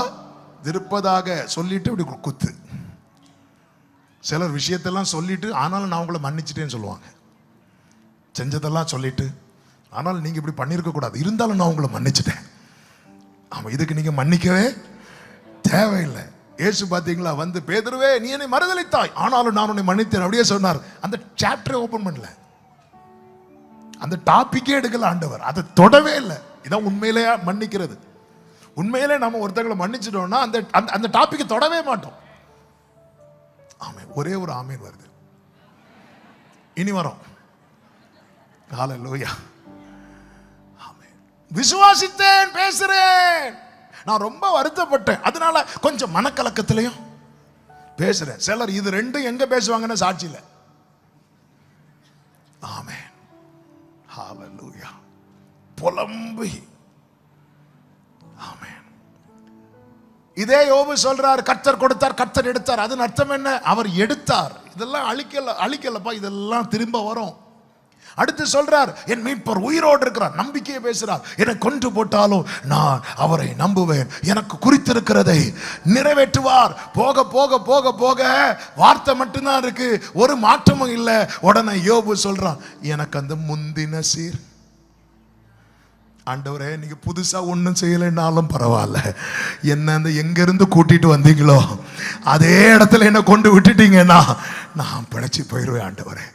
இருப்பதாக சொல்லிட்டு இப்படி குத்து. சிலர் விஷயத்தெல்லாம் சொல்லிட்டு ஆனாலும் நான் உங்களை மன்னிச்சிட்டேன்னு சொல்லுவாங்க. செஞ்சதெல்லாம் சொல்லிட்டு ஆனால் நீங்க இப்படி பண்ணியிருக்க கூடாது, இருந்தாலும் நான் உங்களை மன்னிச்சிட்டேன். ஆமா, இதுக்கு நீங்க மன்னிக்கவே தேவையில்லை. இயேசு பாத்தீங்களா, வந்து பேதுருவே நீ என்னை மறுதலித்தாய், ஆனாலும் நான் உன்னை மன்னித்தேன் அப்படியே சொன்னார். அந்த சாப்டரை ஓபன் பண்ணல, அந்த டாபிக்கே எடுக்கல ஆண்டவர், அதை தொடவே இல்லை. இதான் உண்மையிலேயே மன்னிக்கிறது. உண்மையிலே நம்ம ஒருத்தங்களை மன்னிச்சிட்டோம்னா அந்த அந்த டாபிக்கை தொடவே மாட்டோம். ஆமென். ஒரே ஒரு ஆமென் வருது, இனி வரும். ஹல்லேலூயா. ஆமென். விசுவாசித்தேன் பேசுறேன், நான் ரொம்ப வருத்தப்பட்டேன், அதனால கொஞ்சம் மனக்கலக்கத்திலையும் பேசுறேன். சிலர் இது ரெண்டும் எங்க பேசுவாங்கன்னு சாட்சி இல்லை. ஆமென். ஹல்லேலூயா. புலம்பி. ஆமென். இதே யோபு சொல்றார், கர்த்தர் கொடுத்தார் கர்த்தர் எடுத்தார். அதன் அர்த்தம் என்ன? அவர் எடுத்தார். இதெல்லாம் அழிக்கலப்பா, இதெல்லாம் திரும்ப வரும். அடுத்து சொல்றார், என் மீட்பர் உயிரோடு இருக்கிறார், நம்பிக்கையை பேசுறார். என்னை கொன்று போட்டாலும் நான் அவரை நம்புவேன், எனக்கு குறித்திருக்கிறதை நிறைவேற்றுவார். போக போக போக போக வார்த்தை மட்டும்தான் இருக்கு, ஒரு மாற்றமும் இல்லை. உடனே யோபு சொல்றான், எனக்கு அந்த முந்தின சீர். ஆண்டவரே, நீங்க புதுசா ஒன்றும் செய்யலைன்னாலும் பரவாயில்ல, என்ன அந்த எங்க இருந்து கூட்டிட்டு வந்தீங்களோ அதே இடத்துல என்ன கொண்டு விட்டுட்டீங்கன்னா நான் பிழைச்சி போயிடுவேன் ஆண்டவரே.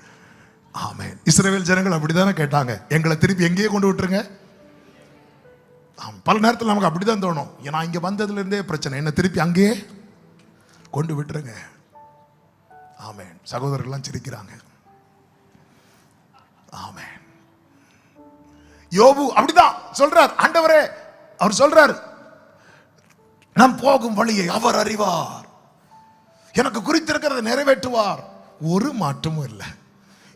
ஆமென். இஸ்ரவேல் ஜனங்கள் அப்படித்தானே கேட்டாங்க, எங்களை திருப்பி எங்கேயே கொண்டு விட்டுருங்க. பல நேரத்தில் நமக்கு அப்படிதான் தோணும், நான் இங்க வந்ததுல இருந்தே பிரச்சனை, என்ன திருப்பி அங்கேயே கொண்டு விட்டுருங்க. ஆமென். சகோதரர்கள்லாம் சிரிக்கிறாங்க. ஆமென். யோபு அப்படிதான் சொல்றார், ஆண்டவரே, அவர் சொல்றார், நான் போகும் வழியை அவர் அறிவார், எனக்கு குறித்திருக்கிறதை நிறைவேற்றுவார், ஒரு மாற்றமும் இல்லை.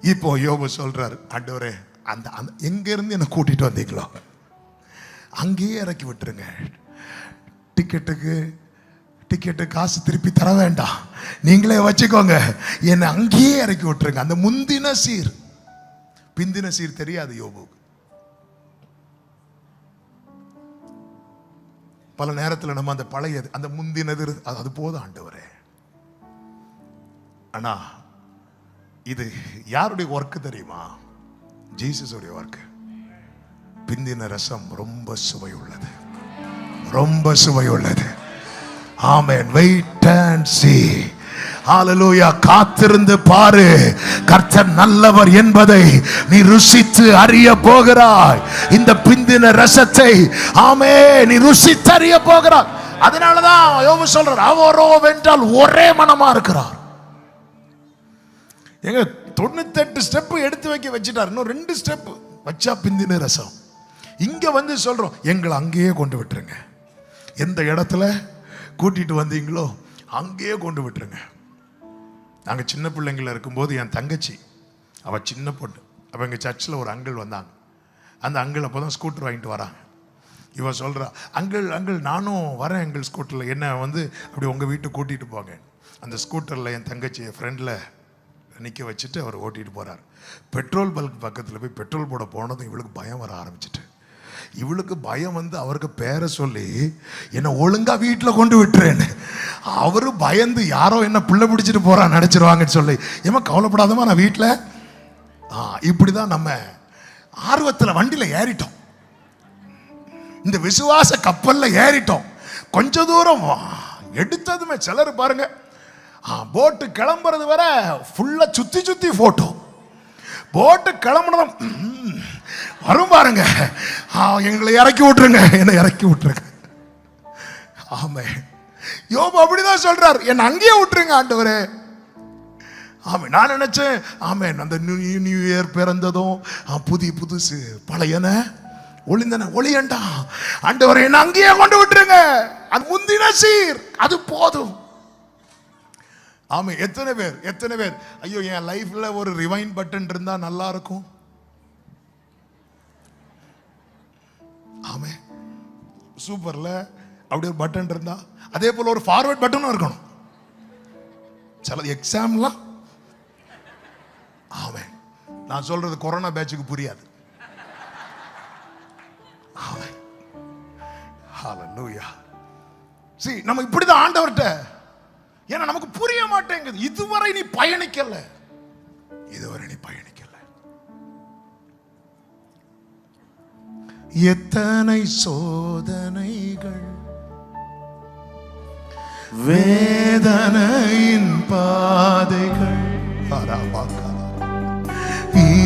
இப்போ யோபு சொல்றார், ஆண்டவரே, அந்த எங்க இருந்து என்ன கூட்டிட்டு வந்தீங்களோ அங்கேயே இறக்கி விட்டுருங்க. டிக்கெட்டு காசு திருப்பி தர வேண்டாம், நீங்களே வச்சுக்கோங்க, என்னை அங்கேயே இறக்கி விட்டுருங்க. அந்த முந்தின சீர் பிந்தின சீர் தெரியாது யோபு. பல நேரத்தில் நம்ம அந்த பழையது, அந்த முந்தினது அது போதும் ஆண்டவரே. ஆனா இது யாருடைய ஒர்க் தெரியுமா? ஜீசஸ் உடைய ஒர்க். பிந்தின ரசம் ரொம்ப சுவை உள்ளது, ரொம்ப சுவை உள்ளது. ஆமென். Wait and see. ஹalleluya. காத்திருந்து பாரு, கர்த்தர் நல்லவர் என்பதை நீ ருசித்து அறிய போகிறாய். இந்த பிந்தின ரசத்தை ஆமே நீ ருசித்து அறிய போகிறாய். அதனாலதான் யோபு சொல்றார், அவரோ வென்றால் ஒரே மனமா இருக்கிறார். எங்க 98 ஸ்டெப் எடுத்து வைக்க வச்சுட்டார், இன்னும் 2 ஸ்டெப் வச்சா பிந்தின ரசம். இங்க வந்து சொல்றோம், எங்களை அங்கேயே கொண்டு விட்டுருங்க. எந்த இடத்துல கூட்டிட்டு வந்தீங்களோ அங்கேயே கொண்டு விட்டுருங்க. நாங்க சின்ன பிள்ளைங்கள இருக்கும்போது என் தங்கச்சி, அவ சின்ன பொண்ணு, அவ எங்க சர்ச்சில் ஒரு அங்கிள் வந்தாங்க. அந்த அங்கிள் அப்போதான் ஸ்கூட்டர் வாங்கிட்டு வராங்க. இவ சொல்றா, அங்கிள் அங்கிள் நானும் வரேன் எங்கள் ஸ்கூட்டரில், என்ன வந்து அப்படி உங்கள் வீட்டுக்கு கூட்டிகிட்டு போங்க. அந்த ஸ்கூட்டரில் என் தங்கச்சி ஃப்ரெண்டில் நிற்க வச்சுட்டு அவர் ஓட்டிகிட்டு போகிறார். பெட்ரோல் பல்க் பக்கத்தில் போய் பெட்ரோல் போட போனதும் இவளுக்கு பயம் வர ஆரம்பிச்சிட்டு, இவளுக்கு பயம் வந்து அவருக்கு பேரை சொல்லி என்னை ஒழுங்கா வீட்டில் கொண்டு விட்டுறேன்னு. அவரு பயந்து யாரோ என்ன பிள்ளை பிடிச்சிட்டு போறான்னு நினைச்சிருவாங்கன்னு சொல்லி, ஏமா கவலைப்படாதமா நான் வீட்டில். இப்படிதான் நம்ம ஆர்வத்தில் வண்டியில் ஏறிட்டோம், இந்த விசுவாச கப்பல்ல ஏறிட்டோம். கொஞ்ச தூரம் எடுத்ததுமே சிலர் பாருங்க, போட்டு கிளம்புறது வர ஃபுல்லா சுத்தி சுத்தி போட்டோ. போட்டு கிளம்புனதும் வரும் பாருங்க, எங்களை இறக்கி விட்டுருங்க, என்னை இறக்கி விட்டுருங்க. ஆமே, யோபு அப்படிதான் சொல்றார், என்னை அங்கேயே விட்டுருங்க ஆண்டவரே. ஆமே, நான் நினைச்சேன் ஆமே அந்த நியூ இயர் பிறந்ததும் புதுசு பழையன ஒளிந்தன ஒளியண்டா, ஆண்டவரே என்ன அங்கேயே கொண்டு விட்டுருங்க, அது முந்தின சீர், அது போதும். ஆமே, எத்தனை பேர் ஐயோ என் லைஃப்ல ஒரு ரிவைண்ட் பட்டன் இருந்தா நல்லா இருக்கும். ஆமே, சூப்பர்ல அப்படி ஒரு பட்டன் இருந்தா, அதே போல ஒரு ஃபார்வர்ட் பட்டனும் இருக்கணும். சில எக்ஸாம்லாம் ஆமே, நான் சொல்றது கொரோனா பேட்சுக்கு புரியாது. ஹalleluya. See, நம்ம இப்படிதான் ஆண்டவர்ட்ட, ஏன்னா நமக்கு புரிய மாட்டேங்குது. இதுவரை நீ பயணிக்கல. எத்தனை சோதனைகள், வேதனையின் பாதைகள்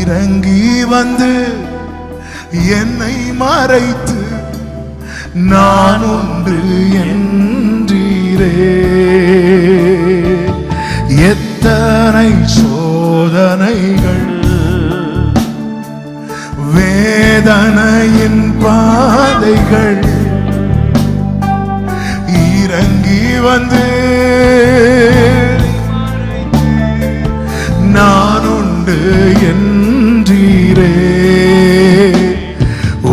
இறங்கி வந்து என்னை மறைத்து நான் ஒன்று என்றீரே. எத்தனை சோதனைகள், வேதனையின் பாதைகள் இறங்கி வந்து நான் உண்டு என்றீரே.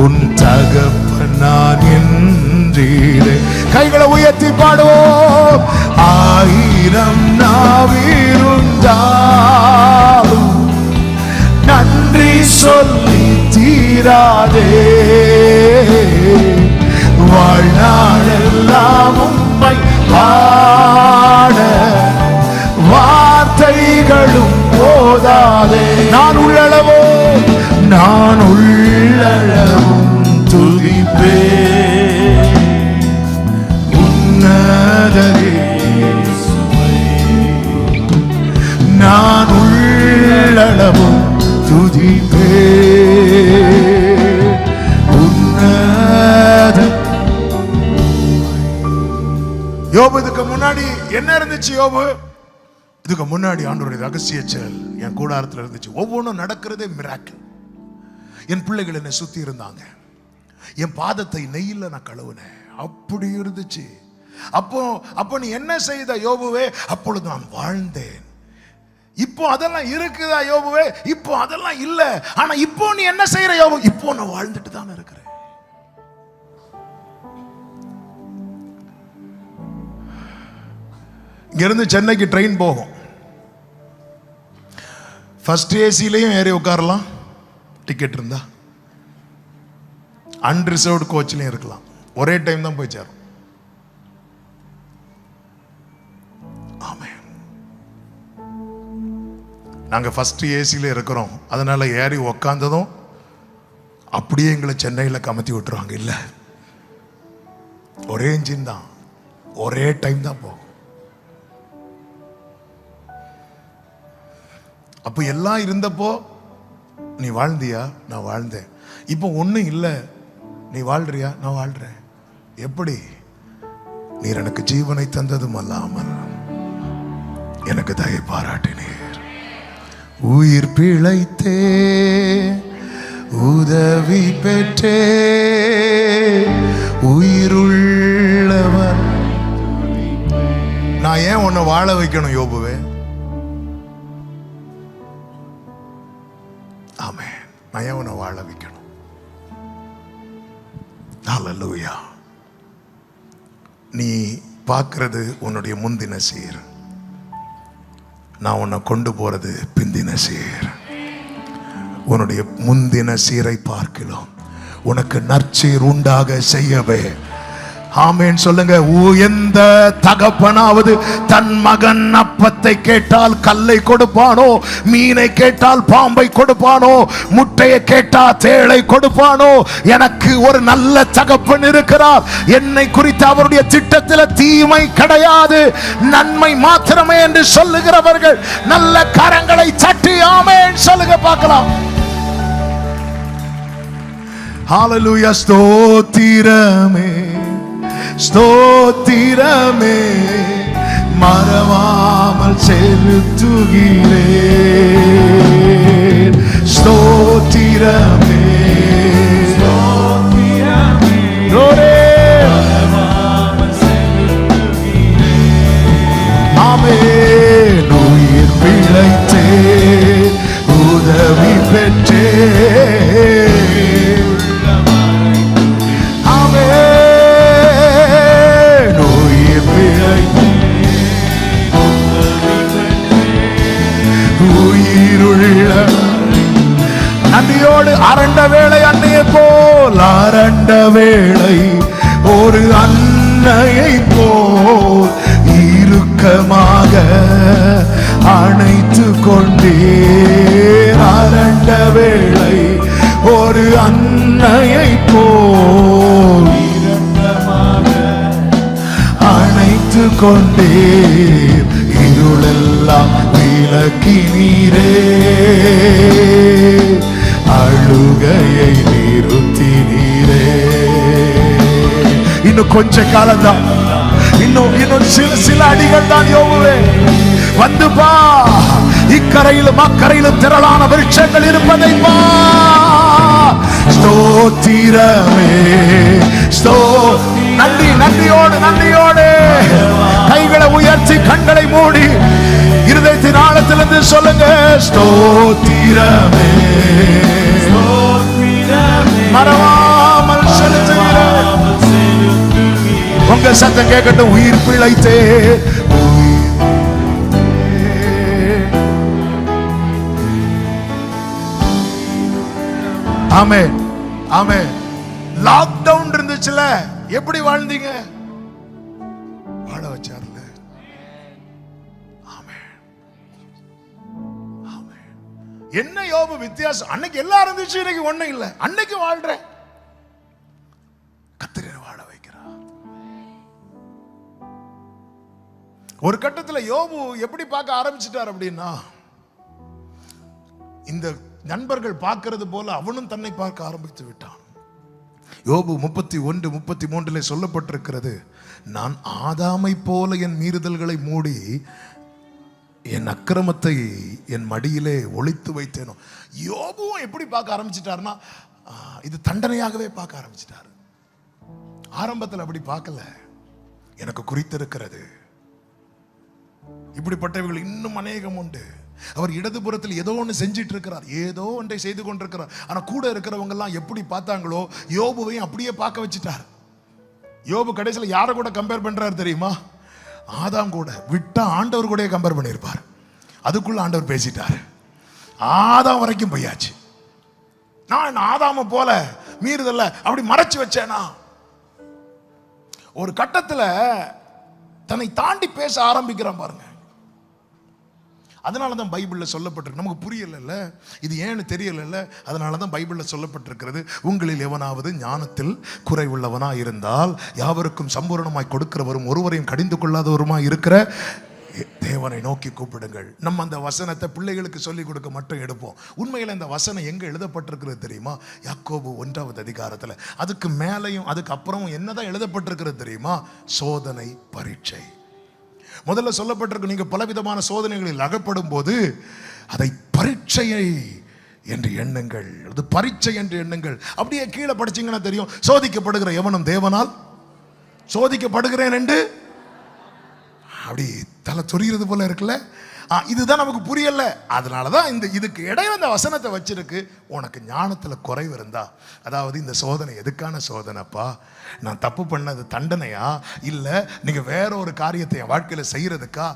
உன் தகப்பன் நான் என்றீரே. கைகளை உயர்த்தி பாடுவோம். 1000 நாவிருந்தாலும் நன்றி சொல்லி தீராதே. வாழ்நாளெல்லாம் உம்மை பாட வார்த்தைகளும் போதாதே. நான் உள்ளளவும் துதிப்பே உன்னதரே. நான் உள்ளளவும் துதிப்பே உன்னத. யோபு இதுக்கு முன்னாடி என்ன இருந்துச்சு? யோபு இதுக்கு முன்னாடி ஆண்டவருடைய ரகசிய செயல் என் கூடாரத்தில் இருந்துச்சு. ஒவ்வொன்றும் நடக்கிறதே மிராக்கிள். என் பிள்ளைகள் என்னை சுத்தி இருந்தாங்க, என் பாதத்தை நெய்யில நான் கழுவுனேன், அப்படி இருந்துச்சு. அப்போ நீ என்ன செய்த யோபுவே? அப்பொழுது நான் வாழ்ந்தேன். இப்போ அதெல்லாம் இருக்குதா யோபுவே? இப்போ அதெல்லாம் இல்ல. ஆனா இப்போ நீ என்ன செய்யற யோபு? இப்போ நான் வாழ்ந்துட்டு தான் இருக்கிறேன். இங்கிருந்து சென்னைக்கு ட்ரெயின் போகும். ஃபர்ஸ்ட் ஏசிலையும் ஏறி உட்காரலாம், டிக்கெட் இருந்தா. அன்ரிசர்வ்டு கோச்லையும் இருக்கலாம். ஒரே டைம் தான் போய் சேரும். ஆமென். நாங்க ஃபர்ஸ்ட் ஏசில இருக்கிறோம், அதனால ஏறி உக்காந்ததும் அப்படியே எங்களை சென்னையில் கமத்தி விட்டுருவாங்க. இல்ல, ஒரே இன்ஜின் தான், ஒரே டைம் தான் போகும். அப்போ எல்லாம் இருந்தப்போ நீ வாழ்ந்தியா? நான் வாழ்ந்தேன். இப்போ ஒன்றும் இல்லை, நீ வாழ்றியா? நான் வாழ்றேன். எப்படி? நீர் எனக்கு ஜீவனை தந்ததும் அல்லாமல் எனக்கு தயை பாராட்டினீர். உயிர் பிழைத்தே உதவி பெற்றே உயிருள்ளவர். நான் ஏன் உன்னை வாழ வைக்கணும் யோபுவே? ஆமென். நான் ஏன் உன்னை வாழ வைக்கணும்? ஹல்லேலூயா. நீ பார்க்கிறது உன்னுடைய முந்தின சீர், நான் உன்னை கொண்டு போறது பிந்தின சீர். உன்னுடைய முந்தின சீரை பார்க்கலாம் உனக்கு நற்சீர் உண்டாக செய்யவே. ஆமென் சொல்லுங்க. எந்த தகப்பனாவது தன் மகன் அப்பத்தை கேட்டால் கல்லை கொடுப்பானோ? மீனை கேட்டால் பாம்பை கொடுப்பானோ? முட்டையை கேட்டால் தேளை கொடுப்பானோ? எனக்கு ஒரு நல்ல தகப்பன் இருக்கிறார். என்னை குறித்து அவருடைய திட்டத்தில் தீமை கிடையாது, நன்மை மாத்திரமே என்று சொல்லுகிறவர்கள் நல்ல கரங்களை தட்டி ஆமென் சொல்லுங்க பார்க்கலாம். ஹல்லேலூயா. ஸ்தோத்திரமே ஸ்தோத்திரமே மறவாமல் செலுத்துகிறேன். ஸ்தோத்திரமே ஸ்தோத்திரமே மறவாமல் செலுத்துகிறேன். ஆமென். உயிர் பிழைத்தே உதவி பெற்றே நன்றியோடு அரண்ட வேளை அன்னையை போல் அரண்ட வேளை ஒரு அன்னையை போல் இறுக்கமாக அணைத்து கொண்டே. அரண்ட வேளை ஒரு அன்னையை போல் இறுக்கமாக அணைத்து கொண்டே. இருளெல்லாம் விலக்கினீரே, அழுகையை நிறுத்தினீரே. இன்னும் கொஞ்ச காலம் தான், இன்னும் சில அடிகள் தான் யோபுவே. வந்து பா, இக்கரையிலும் அக்கரையிலும் திரளான விருட்சங்கள் இருப்பதை பா. ஸ்தோத்திரமே நன்றி, நன்றியோடு நன்றியோடு கைகளை உயர்த்தி கண்களை மூடி இருதயத்தின் ஆழத்திலிருந்து சொல்லுங்க. ஸ்தோத்திரமே மறவாமல் செலுத்துகிறேன். உங்க சத்தம் கேட்கட்டும். உயிர் பிழைத்தே ஆமென் ஆமென். லாக்டவுன் இருந்துச்சுல, எப்படி வாழ்ந்தீங்க? வாழ வச்சார்ல. ஆமென் ஆமென். என்ன யோபு வித்தியாசம்? அன்னைக்கு எல்லாம் இருந்துச்சு, இன்னைக்கு ஒண்ணும் இல்லை. அன்னைக்கு வாழ்றேன், கர்த்தரை வாழ வைக்கிறார். ஒரு கட்டத்தில் யோபு எப்படி பார்க்க ஆரம்பிச்சிட்டார் அப்படின்னா, இந்த நண்பர்கள் பார்க்கிறது போல அவனும் தன்னை பார்க்க ஆரம்பித்து விட்டான். யோபு 31:33 சொல்லப்பட்டிருக்கிறது, நான் ஆதாமை போல என் மீறுதல்களை மூடி என் அக்கிரமத்தை என் மடியிலே ஒளித்து வைத்தேனோ. யோபுவும் எப்படி பார்க்க ஆரம்பிச்சிட்டார்னா, இது தண்டனையாகவே பார்க்க ஆரம்பிச்சிட்டார். ஆரம்பத்தில் அப்படி பார்க்கல. எனக்கு குறித்திருக்கிறது. இப்படிப்பட்டவர்கள் இன்னும் அநேகம் உண்டு. அவர் இடதுபுறத்தில் ஏதோ ஒன்று செஞ்சிட்டு இருக்கிறார், ஏதோ ஒன்றை செய்து கொண்டிருக்கிறார். ஆனா கூட இருக்கிறவங்க எல்லாம் எப்படி பார்த்தாங்களோ யோபுவையும் அப்படியே பார்க்க வச்சுட்டார். யோபு கடைசியில் யாரை கூட கம்பேர் பண்றாரு தெரியுமா? ஆதாம் கூட. விட்டா ஆண்டவர் கூட கம்பேர் பண்ணியிருப்பார். அதுக்குள்ள ஆண்டவர் பேசிட்டார். ஆதாம் வரைக்கும் போயாச்சு. நான் ஆதாம போல மீறுதல்ல அப்படி மறைச்சு வச்சேனா? ஒரு கட்டத்தில் தன்னை தாண்டி பேச ஆரம்பிக்கிறான் பாருங்க. அதனால தான் பைபிளில் சொல்லப்பட்டிருக்கு. நமக்கு புரியல, இது ஏன்னு தெரியல. அதனால தான் பைபிளில் சொல்லப்பட்டிருக்கிறது, உங்களில் எவனாவது ஞானத்தில் குறைவுள்ளவனா இருந்தால் யாவருக்கும் சம்பூரணமாய் கொடுக்கிறவரும் ஒருவரையும் கடிந்து கொள்ளாதவருமாய் இருக்கிற தேவனை நோக்கி கூப்பிடுங்கள். நம்ம அந்த வசனத்தை பிள்ளைகளுக்கு சொல்லிக் கொடுக்க மட்டும் எடுப்போம். உண்மையில் இந்த வசனம் எங்க எழுதப்பட்டிருக்கிறது தெரியுமா? யாக்கோபு 1வது அதிகாரத்தில். அதுக்கு மேலையும் அதுக்கு அப்புறமும் என்னதான் எழுதப்பட்டிருக்கிறது தெரியுமா? சோதனை பரீட்சை. முதல்ல சொல்லப்பட்டிருக்கு, நீங்க பலவிதமான சோதனைகளில் அகப்படும் போது அதை பரீட்சையை என்று எண்ணுங்கள். அது பரீட்சை என்று எண்ணுங்கள். அப்படியே கீழே படிச்சீங்கன்னா தெரியும், சோதிக்கப்படுகிற எவனும் தேவனால் சோதிக்கப்படுகிறேன் என்று. அப்படி தலை சொரிகிறது போல இருக்குல்ல. இதுதான் நமக்கு புரியல. அதனாலதான் இதுக்கு இடையில இந்த வசனத்தை வச்சிருக்கு. உனக்கு ஞானத்துல குறைவு இருந்தா, அதாவது இந்த சோதனை எதுக்கான சோதனைப்பா, நான் தப்பு பண்ணது தண்டனையா, இல்ல நீங்க வேற ஒரு காரியத்தை என் வாழ்க்கையில செய்யறதுக்கா,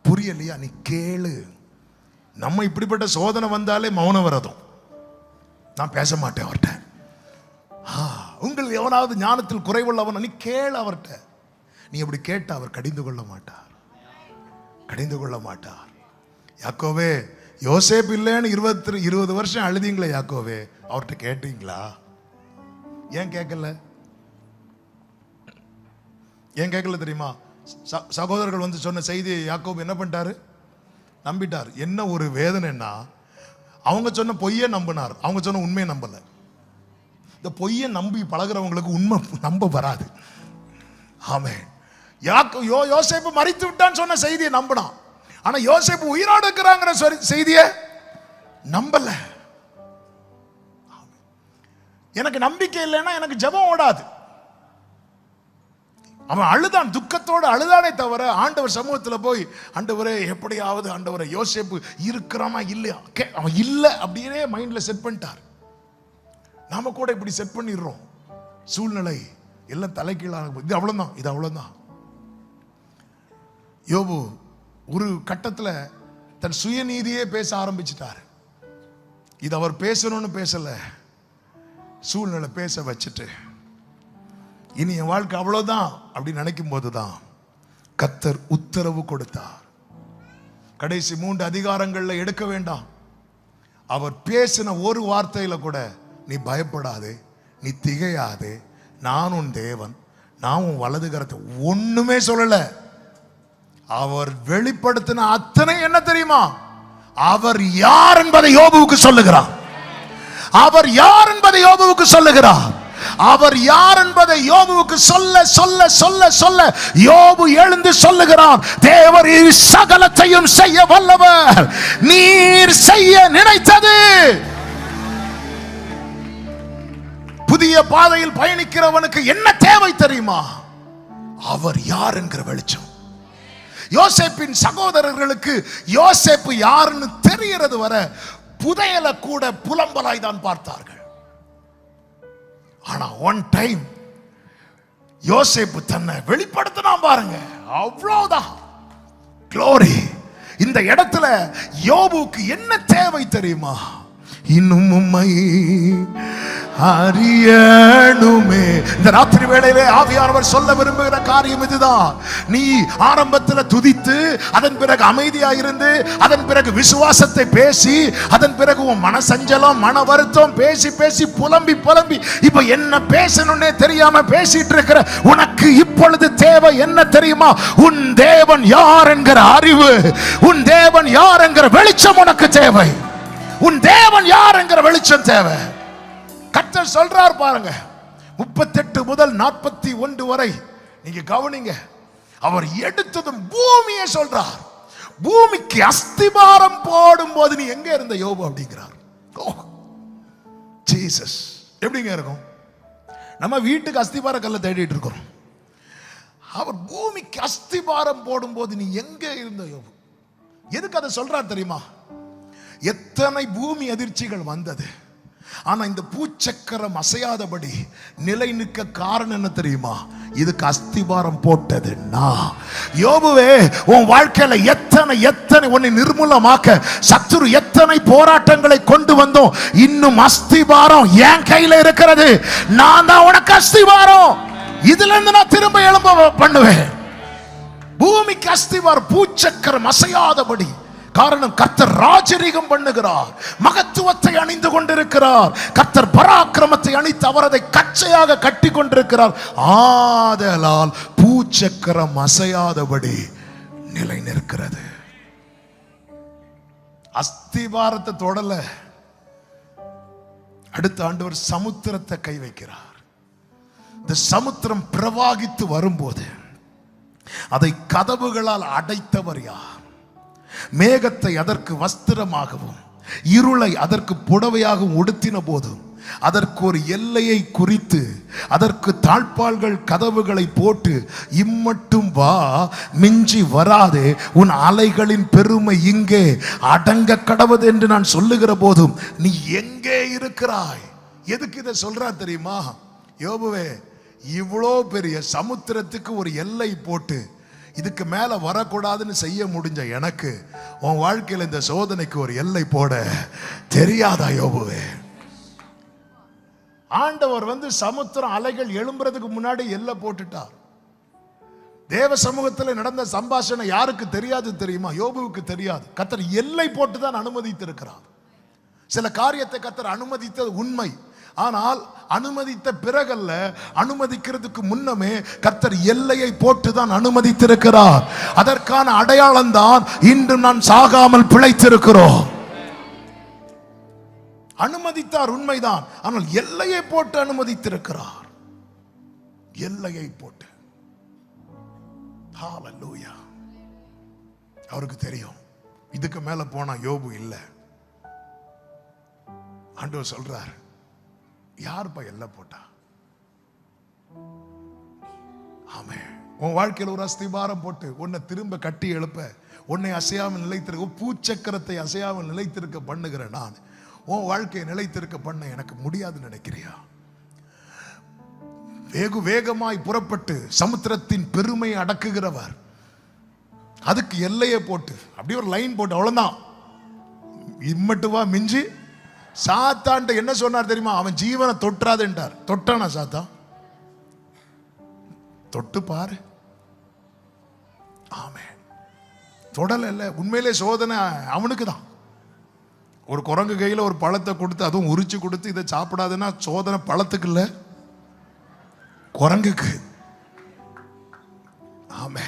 புரியலையா, நீ கேளு. நம்ம இப்படிப்பட்ட சோதனை வந்தாலே மௌன விரதம், நான் பேச மாட்டேன் அவர்கிட்ட. உங்கள் எவனாவது ஞானத்தில் குறைவுள்ளவன், நீ கேளு அவர்கிட்ட. நீ அப்படி கேட்ட அவர் கடிந்து கொள்ள மாட்டார், கடிந்து கொள்ள மாட்டார். யாக்கோவே, யோசேப்பு இல்லைன்னு 20 வருஷம் அழுதிங்களே யாக்கோவே, அவர்கிட்ட கேட்டீங்களா? ஏன் கேட்கல? ஏன் கேட்கல தெரியுமா? சகோதரர்கள் வந்து சொன்ன செய்தி யாக்கோபு என்ன பண்ணிட்டாரு? நம்பிட்டார். என்ன ஒரு வேதனைன்னா, அவங்க சொன்ன பொய்யை நம்பினார், அவங்க சொன்ன உண்மையை நம்பல. இந்த பொய்யை நம்பி பழகிறவங்களுக்கு உண்மை நம்ப வராது. ஆமென். யோசேப்பு மரித்து விட்டான்னு சொன்ன செய்தியை நம்பினான். ஆனா யோசேப்பு உயிரோடு இருக்கிறாங்கிற செய்தியை நம்பல. எனக்கு நம்பிக்கை இல்லைன்னா எனக்கு ஜெபம் ஓடாது. அவன் அழுதான், துக்கத்தோடு அழுதானே தவிர ஆண்டவர் சமூகத்தில் போய், ஆண்டவரே எப்படியாவது ஆண்டவரே யோசேப்பு இருக்கிறாமா இல்லையா, அவன் இல்லை அப்படியே மைண்ட்ல செட் பண்ணிட்டார். நாம கூட இப்படி செட் பண்ணிடுறோம். சூழ்நிலை எல்லாம் தலைகீழாக, இது அவ்வளவுதான், இது அவ்வளவுதான். யோபு ஒரு கட்டத்தில் தன் சுயநீதியே பேச ஆரம்பிச்சிட்டார். இது அவர் பேசணும்னு பேசல, சூழ்நிலை பேச வச்சுட்டு, இனி என் வாழ்க்கை அவ்வளவுதான் அப்படி நினைக்கும் போதுதான் கர்த்தர் உத்தரவு கொடுத்தார். கடைசி 3 அதிகாரங்கள்ல எடுக்க வேண்டாம், அவர் பேசின ஒரு வார்த்தையில கூட, நீ பயப்படாதே, நீ திகையாதே, நான் உன் தேவன், நான் உன் வலது கரத்தை, ஒண்ணுமே சொல்லல. அவர் வெளிப்படுத்தின அத்தனை என்ன தெரியுமா? அவர் யார் என்பதை யோபுவுக்கு சொல்லுகிறார். அவர் யார் என்பதை யோபுவுக்கு சொல்லுகிறார். அவர் யார் என்பதை யோபுவுக்கு சொல்ல சொல்ல சொல்ல சொல்ல யோபு எழுந்து சொல்லுகிறான், தேவர் சகலத்தையும் செய்ய வல்லவர், நீர் செய்ய நினைத்தது. புதிய பாதையில் பயணிக்கிறவனுக்கு என்ன தேவை தெரியுமா? அவர் யார் என்கிற வெளிச்சம். யோசேப்பின் சகோதரர்களுக்கு யோசேப்பு யாருன்னு தெரிகிறது வர புதையல கூட புலம்பலாய் தான் பார்த்தார்கள். ஆனா ஒன் டைம் யோசேப்பு தன்னை வெளிப்படுத்தினா பாருங்க, அவ்வளவுதான். க்ளோரி. இந்த இடத்துல யோபுக்கு என்ன தேவை தெரியுமா? இன்னும் உம்மை அறியணுமே. இந்த ராத்திரி வேளையிலே ஆவியானவர் சொல்ல விரும்புகிற காரியம் இதுதான். நீ ஆரம்பத்தில் துதித்து, அதன் பிறகு அமைதியா இருந்து, அதன் பிறகு விசுவாசத்தை பேசி, அதன் பிறகு உன் மனசஞ்சலம் மன வருத்தம் பேசி பேசி புலம்பி புலம்பி இப்ப என்ன பேசணும்னே தெரியாம பேசிட்டு இருக்கிற உனக்கு இப்பொழுது தேவை என்ன தெரியுமா? உன் தேவன் யார் என்கிற அறிவு, உன் தேவன் யார் என்கிற வெளிச்சம் உனக்கு தேவை. உன் தேவன் யார் என்கிற வெளிச்சம் தேவை. கர்த்தர் சொல்றார் பாருங்க, 38 முதல் 41 வரை நீங்க கவனிங்க. அவர் எடுத்ததும் பூமியை சொல்றார். பூமிக்கு அஸ்திபாரம் போடும் போது நீ எங்க இருந்த யோபு அப்படிங்கிறார். ஜீசஸ் எப்படிங்க இருக்கும்? நம்ம வீட்டுக்கு அஸ்திபார கல்ல தேடிட்டு இருக்கிறோம். அவர் பூமிக்கு அஸ்திபாரம் போடும் போது நீ எங்க இருந்த யோபு. எதுக்கு அதை சொல்றார் தெரியுமா? எத்தனை பூமி அதிர்ச்சிகள் வந்தது, ஆனா இந்த பூச்சக்கரம் அசையாதபடி நிலை நிற்க காரணம் என்ன தெரியுமா? இதுக்கு அஸ்திபாரம் போட்டது நான். யோபுவே, உன் வாழ்க்கையில எத்தனை எத்தனை உன்னை நிர்மூலமாக்க சத்துரு எத்தனை போராட்டங்களை கொண்டு வந்தோம், இன்னும் அஸ்திபாரம் என் கையில இருக்கிறது. நான் தான் உனக்கு அஸ்திபாரம். இதுல இருந்து நான் திரும்ப எழும்ப பண்ணுவேன். பூமிக்கு அஸ்திபாரம், பூச்சக்கரம் அசையாதபடி. காரணம், கர்த்தர் ராஜரீகம் பண்ணுகிறார், மகத்துவத்தை அணிந்து கொண்டிருக்கிறார். கர்த்தர் பராக்கிரமத்தை அணித்து அவர் அதை கச்சையாக கட்டி கொண்டிருக்கிறார். ஆதலால் பூச்சக்கரம் அசையாதபடி நிலை நிற்கிறது. அஸ்திபாரத்தை தொடல, அடுத்த ஆண்டவர் சமுத்திரத்தை கை வைக்கிறார். இந்த சமுத்திரம் பிரவாகித்து வரும்போது அதை கதவுகளால் அடைத்தவர் யார்? மேகத்தை அதற்கு வஸ்திரமாகவும் இருளை அதற்கு புடவையாகவும் உடுத்தின போதும் அதற்கு ஒரு எல்லையை குறித்து அதற்கு தாழ்பால்கள் கதவுகளை போட்டு இம்மட்டும் வா, மிஞ்சி வராதே, உன் அலைகளின் பெருமை இங்கே அடங்க கடவது என்று நான் சொல்லுகிற போதும் நீ எங்கே இருக்கிறாய்? எதுக்கு இதை சொல்றார் தெரியுமா? யோபுவே, இவ்வளோ பெரிய சமுத்திரத்துக்கு ஒரு எல்லை போட்டு இதுக்கு மேல வரக்கூடாதுன்னு செய்ய முடிஞ்ச எனக்கு உன் வாழ்க்கையில் இந்த சோதனைக்கு ஒரு எல்லை போட தெரியாதா யோபுவே? ஆண்டவர் சமுத்திரம் அலைகள் எழும்புறதுக்கு முன்னாடி எல்லை போட்டுட்டார். தேவ சமூகத்தில் நடந்த சம்பாஷணை யாருக்கு தெரியாது தெரியுமா? யோபுவுக்கு தெரியாது. கர்த்தர் எல்லை போட்டு தான் அனுமதித்திருக்கிறார். சில காரியத்தை கர்த்தர் அனுமதித்தது உண்மை. ஆனால் அனுமதித்த பிறகல்ல, அனுமதிக்கிறதுக்கு முன்னமே கர்த்தர் எல்லையை போட்டு தான் அனுமதித்திருக்கிறார். அதற்கான அடையாளம் தான் இன்று நான் சாகாமல் பிழைத்திருக்கிறோம். அனுமதித்தார் உண்மைதான், ஆனால் எல்லையை போட்டு அனுமதித்திருக்கிறார். எல்லையை போட்டு. ஹல்லேலூயா. அவருக்கு தெரியும் இதுக்கு மேல போனா யோபு இல்லை. ஆண்டவர் சொல்றார், யாருப்பா எல்லை போட்டா? ஆமே, உன் வாழ்க்கையில் ஒரு அஸ்திபாரம் போட்டு உன்னை திரும்ப கட்டி எழுப்ப, உன்னை அசையாமல் நிலைத்திருக்க, பூச்சக்கரத்தை அசையாமல் நிலைத்திருக்க பண்ணுகிற நான் உன் வாழ்க்கையை நிலைத்திருக்க பண்ண எனக்கு முடியாதுன்னு நினைக்கிறியா? வேகு வேகமாய் புறப்பட்டு சமுத்திரத்தின் பெருமை அடக்குகிறவர் அதுக்கு எல்லையை போட்டு அப்படி ஒரு லைன் போட்டு அவ்வளவுதான், இம்மட்டுவா மிஞ்சி. சாத்தான்ட்ட என்ன சொன்னார் தெரியுமா? அவன் ஜீவனை தொற்றாது என்றார். தொட்டானா சாத்தான்? தொட்டு பாரு. ஆமே, தொடல இல்ல. உண்மையிலே சோதனை அவனுக்கு தான். ஒரு குரங்கு கையில ஒரு பழத்தை கொடுத்து, அதுவும் உரிச்சு கொடுத்து இதை சாப்பிடாதுன்னா சோதனை பழத்துக்கு இல்ல, குரங்குக்கு. ஆமே,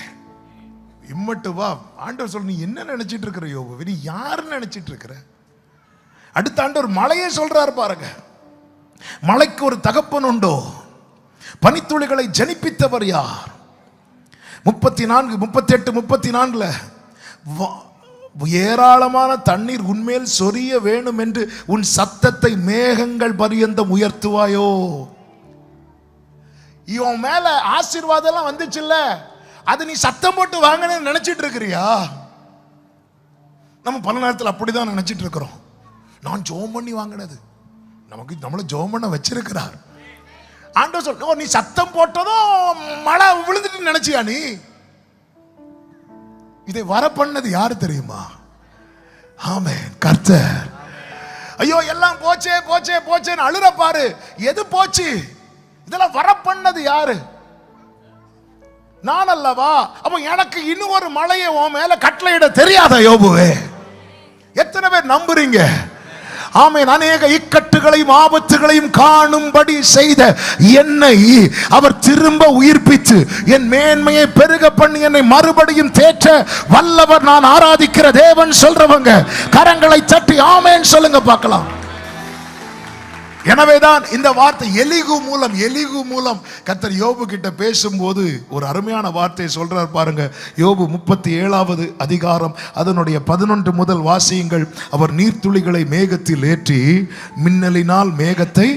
இம்மட்டு வா. ஆண்டவர் சொல்ல, நீ என்ன நினைச்சிட்டு இருக்கிற யோபு? நீ யாருன்னு நினைச்சிட்டு இருக்கிற? அடுத்த ஆண்டவர் மலையை சொல்றாரு பாருங்க. மலைக்கு ஒரு தகப்பன் உண்டோ? பனித்துளிகளை ஜனிப்பித்தவர் யார்? 34, 38, 34 ஏராளமான தண்ணீர் உன்மேல் சொரிய வேணும் என்று உன் சத்தத்தை மேகங்கள் பரியந்தம் உயர்த்துவாயோ? இவன் மேல ஆசீர்வாதம் எல்லாம் வந்துச்சுல்ல, அது நீ சத்தம் போட்டு வாங்கன்னு நினைச்சிட்டு இருக்கிறியா? நம்ம பல நேரத்தில் அப்படிதான் நினைச்சிட்டு இருக்கிறோம். நான் ஜோம் பண்ணி வாங்கினது, நம்மள ஜோம் பண்ண வச்சிருக்கிறார். ஆண்டவர் சொல்ல, நீ சத்தம் போட்டதும் மழை விழுந்துட்டு நினைச்சியா? நீ இதை வர பண்ணது யாரு தெரியுமா? ஆமென், கர்த்தர். ஐயோ எல்லாம் போச்சே போச்சே போச்சேன்னு அழுற பாரு. எது போச்சு? இதெல்லாம் வர பண்ணது யாரு? நான் அல்லவா? அப்ப எனக்கு இன்னும் ஒரு மழையை உன் மேல கட்டளையிட தெரியாத யோபுவே? எத்தனை பேர் நம்புறீங்க? ஆமென். அநேக இக்கட்டுகளையும் ஆபத்துகளையும் காணும்படி செய்த என்னை அவர் திரும்ப உயிர்ப்பித்து என் மேன்மையை பெருக பண்ணி என்னை மறுபடியும் தேற்ற வல்லவர் நான் ஆராதிக்கிற தேவன் சொல்றவங்க கரங்களை தட்டி ஆமென் சொல்லுங்க பார்க்கலாம். எனவேதான் இந்த வார்த்தை எலிகு மூலம் கர்த்தர் யோபு கிட்ட பேசும்போது ஒரு அருமையான வார்த்தையை சொல்றார் பாருங்க. யோபு 37வது அதிகாரம் அதனுடைய 11 முதல் வாசியுங்கள். அவர் நீர்த்துளிகளை மேகத்தில் ஏற்றி மின்னலினால் மேகத்தை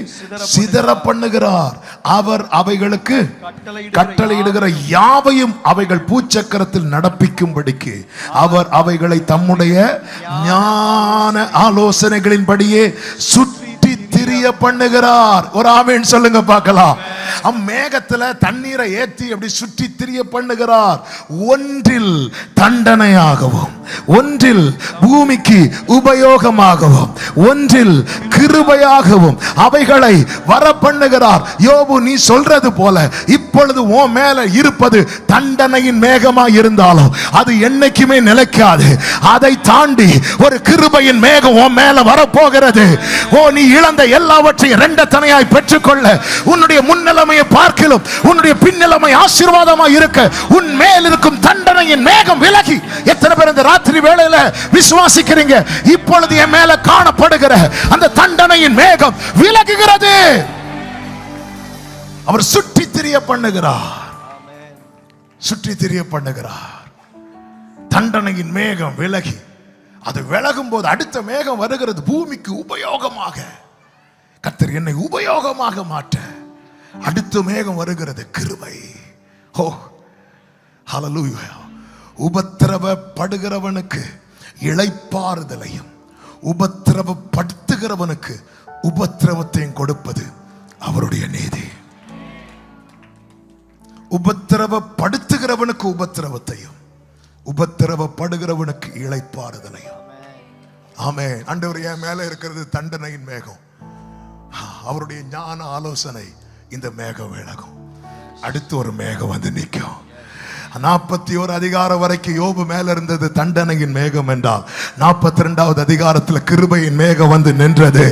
சிதற பண்ணுகிறார். அவர் அவைகளுக்கு கட்டளையிடுகிற யாவையும் அவைகள் பூச்சக்கரத்தில் நடப்பிக்கும்படிக்கு அவர் அவைகளை தம்முடைய ஞான ஆலோசனைகளின்படியே சுற்றி திரிய பண்ணுகிறார். ஒரு ஆமென் சொல்லுங்க பார்க்கலாம். மேகத்துல தண்ணீரை ஏற்றி அப்படி சுற்றி திரிய பண்ணுகிறார். ஒன்றில் தண்டனையாகவும் ஒன்றில் பூமிக்கு உபயோகமாகவும் ஒன்றில் கிருபையாகவும் அவைகளை வர பண்ணுகிறார். யோபு, நீ சொல்றது போல இப்பொழுது உன் மேல இருப்பது தண்டனையின் மேகமா இருந்தாலும் அது என்னைக்குமே நிலைக்காது. அதை தாண்டி ஒரு கிருபையின் மேகம் உன் மேல வரப்போகிறது. ஓ, நீ இழந்த எல்லாவற்றையும் இரண்டத்தனையாய் பெற்றுக்கொள்ள, உன்னுடைய முன்னிலைமையை பார்க்கிலும் உன்னுடைய பின்னிலைமை ஆசீர்வாதமாய் இருக்க, உன் மேல் இருக்கும் தண்டனையின் மேகம் விலகி. எத்தனை பேர் இந்த ராத்திரி வேளையில விசுவாசிக்கிறீங்க? இப்பொழுது என் மேல காணப்படுகிற அந்த தண்டனையின் மேகம் விலகுகிறது. அவர் சுற்றி திரிய பண்ணுகிறார், சுற்றி திரிய பண்ணுகிறார். தண்டனையின் மேகம் விலகி, அது விலகும் போது அடுத்த மேகம் வருகிறது. பூமிக்கு உபயோகமாக, கர்த்தர் என்னை உபயோகமாக மாற்ற அடுத்த மேகம் வருகிறது. கிருபை. ஓ ஹல்லேலூயா. உபத்திரவப்படுகிறவனுக்கு இளைப்பாறுதலையும் உபத்திரவப்படுத்துகிறவனுக்கு உபத்திரவத்தையும் கொடுப்பது அவருடைய நீதி. உபத்திரவப்படுத்துகிறவனுக்கு உபத்திரவத்தையும் உபத்திரவப்படுகிறவனுக்கு இளைப்பாறுதலையும். ஆமென். ஆண்டவர் என் மேல இருக்கிறது தண்டனையின் மேகம். அவருடைய ஞான ஆலோசனை இந்த மேகம் விலகும். அடுத்து ஒரு மேகம் வந்து நிற்கும். 41 அதிகாரம் வரைக்கும் யோபு மேல இருந்தது தண்டனையின் மேகம் என்றால், 42வது அதிகாரத்தில் கிருபையின் மேகம் வந்து நின்றது.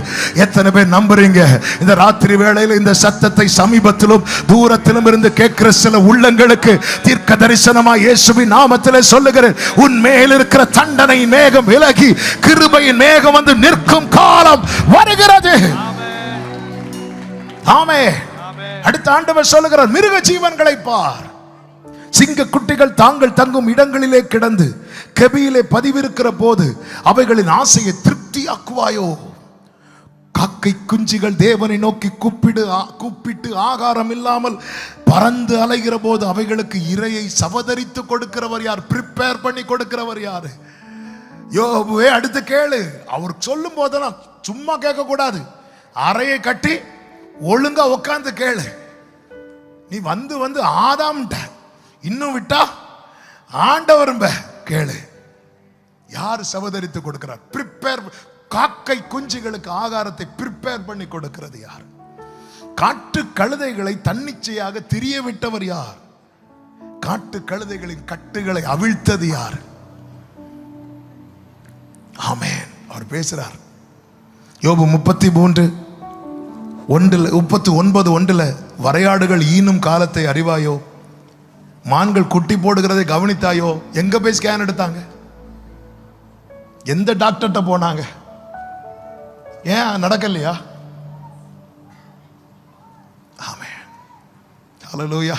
எத்தனை பேர் நம்புறீங்க? இந்த ராத்திரி வேளையில் இந்த சத்தத்தை சமீபத்திலும் தூரத்திலும் இருந்து கேட்கிற சில உள்ளங்களுக்கு தீர்க்க தரிசனமா இயேசுவின் நாமத்திலே சொல்லுகிறேன், உன் மேல் இருக்கிற தண்டனையின் மேகம் விலகி கிருபையின் மேகம் வந்து நிற்கும் காலம் வருகிறது. ஆமென். அடுத்த ஆண்டவர் சொல்லுகிறார், மிருக ஜீவன்களை பார், சிங்க குட்டிகள் தாங்கள் தங்கும் இடங்களிலே கிடந்து கெபியிலே பதிவிருக்கிற போது அவைகளின் ஆசையை திருப்தியாக்குவாயோ? காக்கை குஞ்சுகள் தேவனை நோக்கி கூப்பிட்டு ஆகாரம் இல்லாமல் பறந்து அலைகிற போது அவைகளுக்கு இரையை சவதரித்து கொடுக்கிறவர் யார்? பிரிப்பேர் பண்ணி கொடுக்கிறவர் யாரு? யோபுவே, அடுத்து கேளு. அவர் சொல்லும் போதெல்லாம் சும்மா கேட்க கூடாது. அறையை கட்டி ஒழுங்கா உட்கார்ந்து கேளு. நீ வந்து வந்து ஆதாம்ட்ட இன்னும் விட்டா ஆண்டவர் கேளு. யார் சவதரித்து கொடுக்கிறார்? பிரிப்பேர். காக்கை குஞ்சுகளுக்கு ஆகாரத்தை பிரிப்பேர் பண்ணி கொடுக்கிறது யார்? காட்டு கழுதைகளை தன்னிச்சையாக திரிய விட்டவர் யார்? காட்டு கழுதைகளின் கட்டுகளை அவிழ்த்தது யார்? ஆமென். அவர் பேசுறார். யோபு 39:1 வரையாடுகள் ஈனும் காலத்தை அறிவாயோ? மான்கள் குட்டி போடுகிறதை கவனித்தாயோ? எங்க போய் ஸ்கேன் எடுத்தாங்க? எந்த டாக்டர்கிட்ட போனாங்க? ஏன் நடக்கலையா? ஆமென். ஹல்லேலூயா.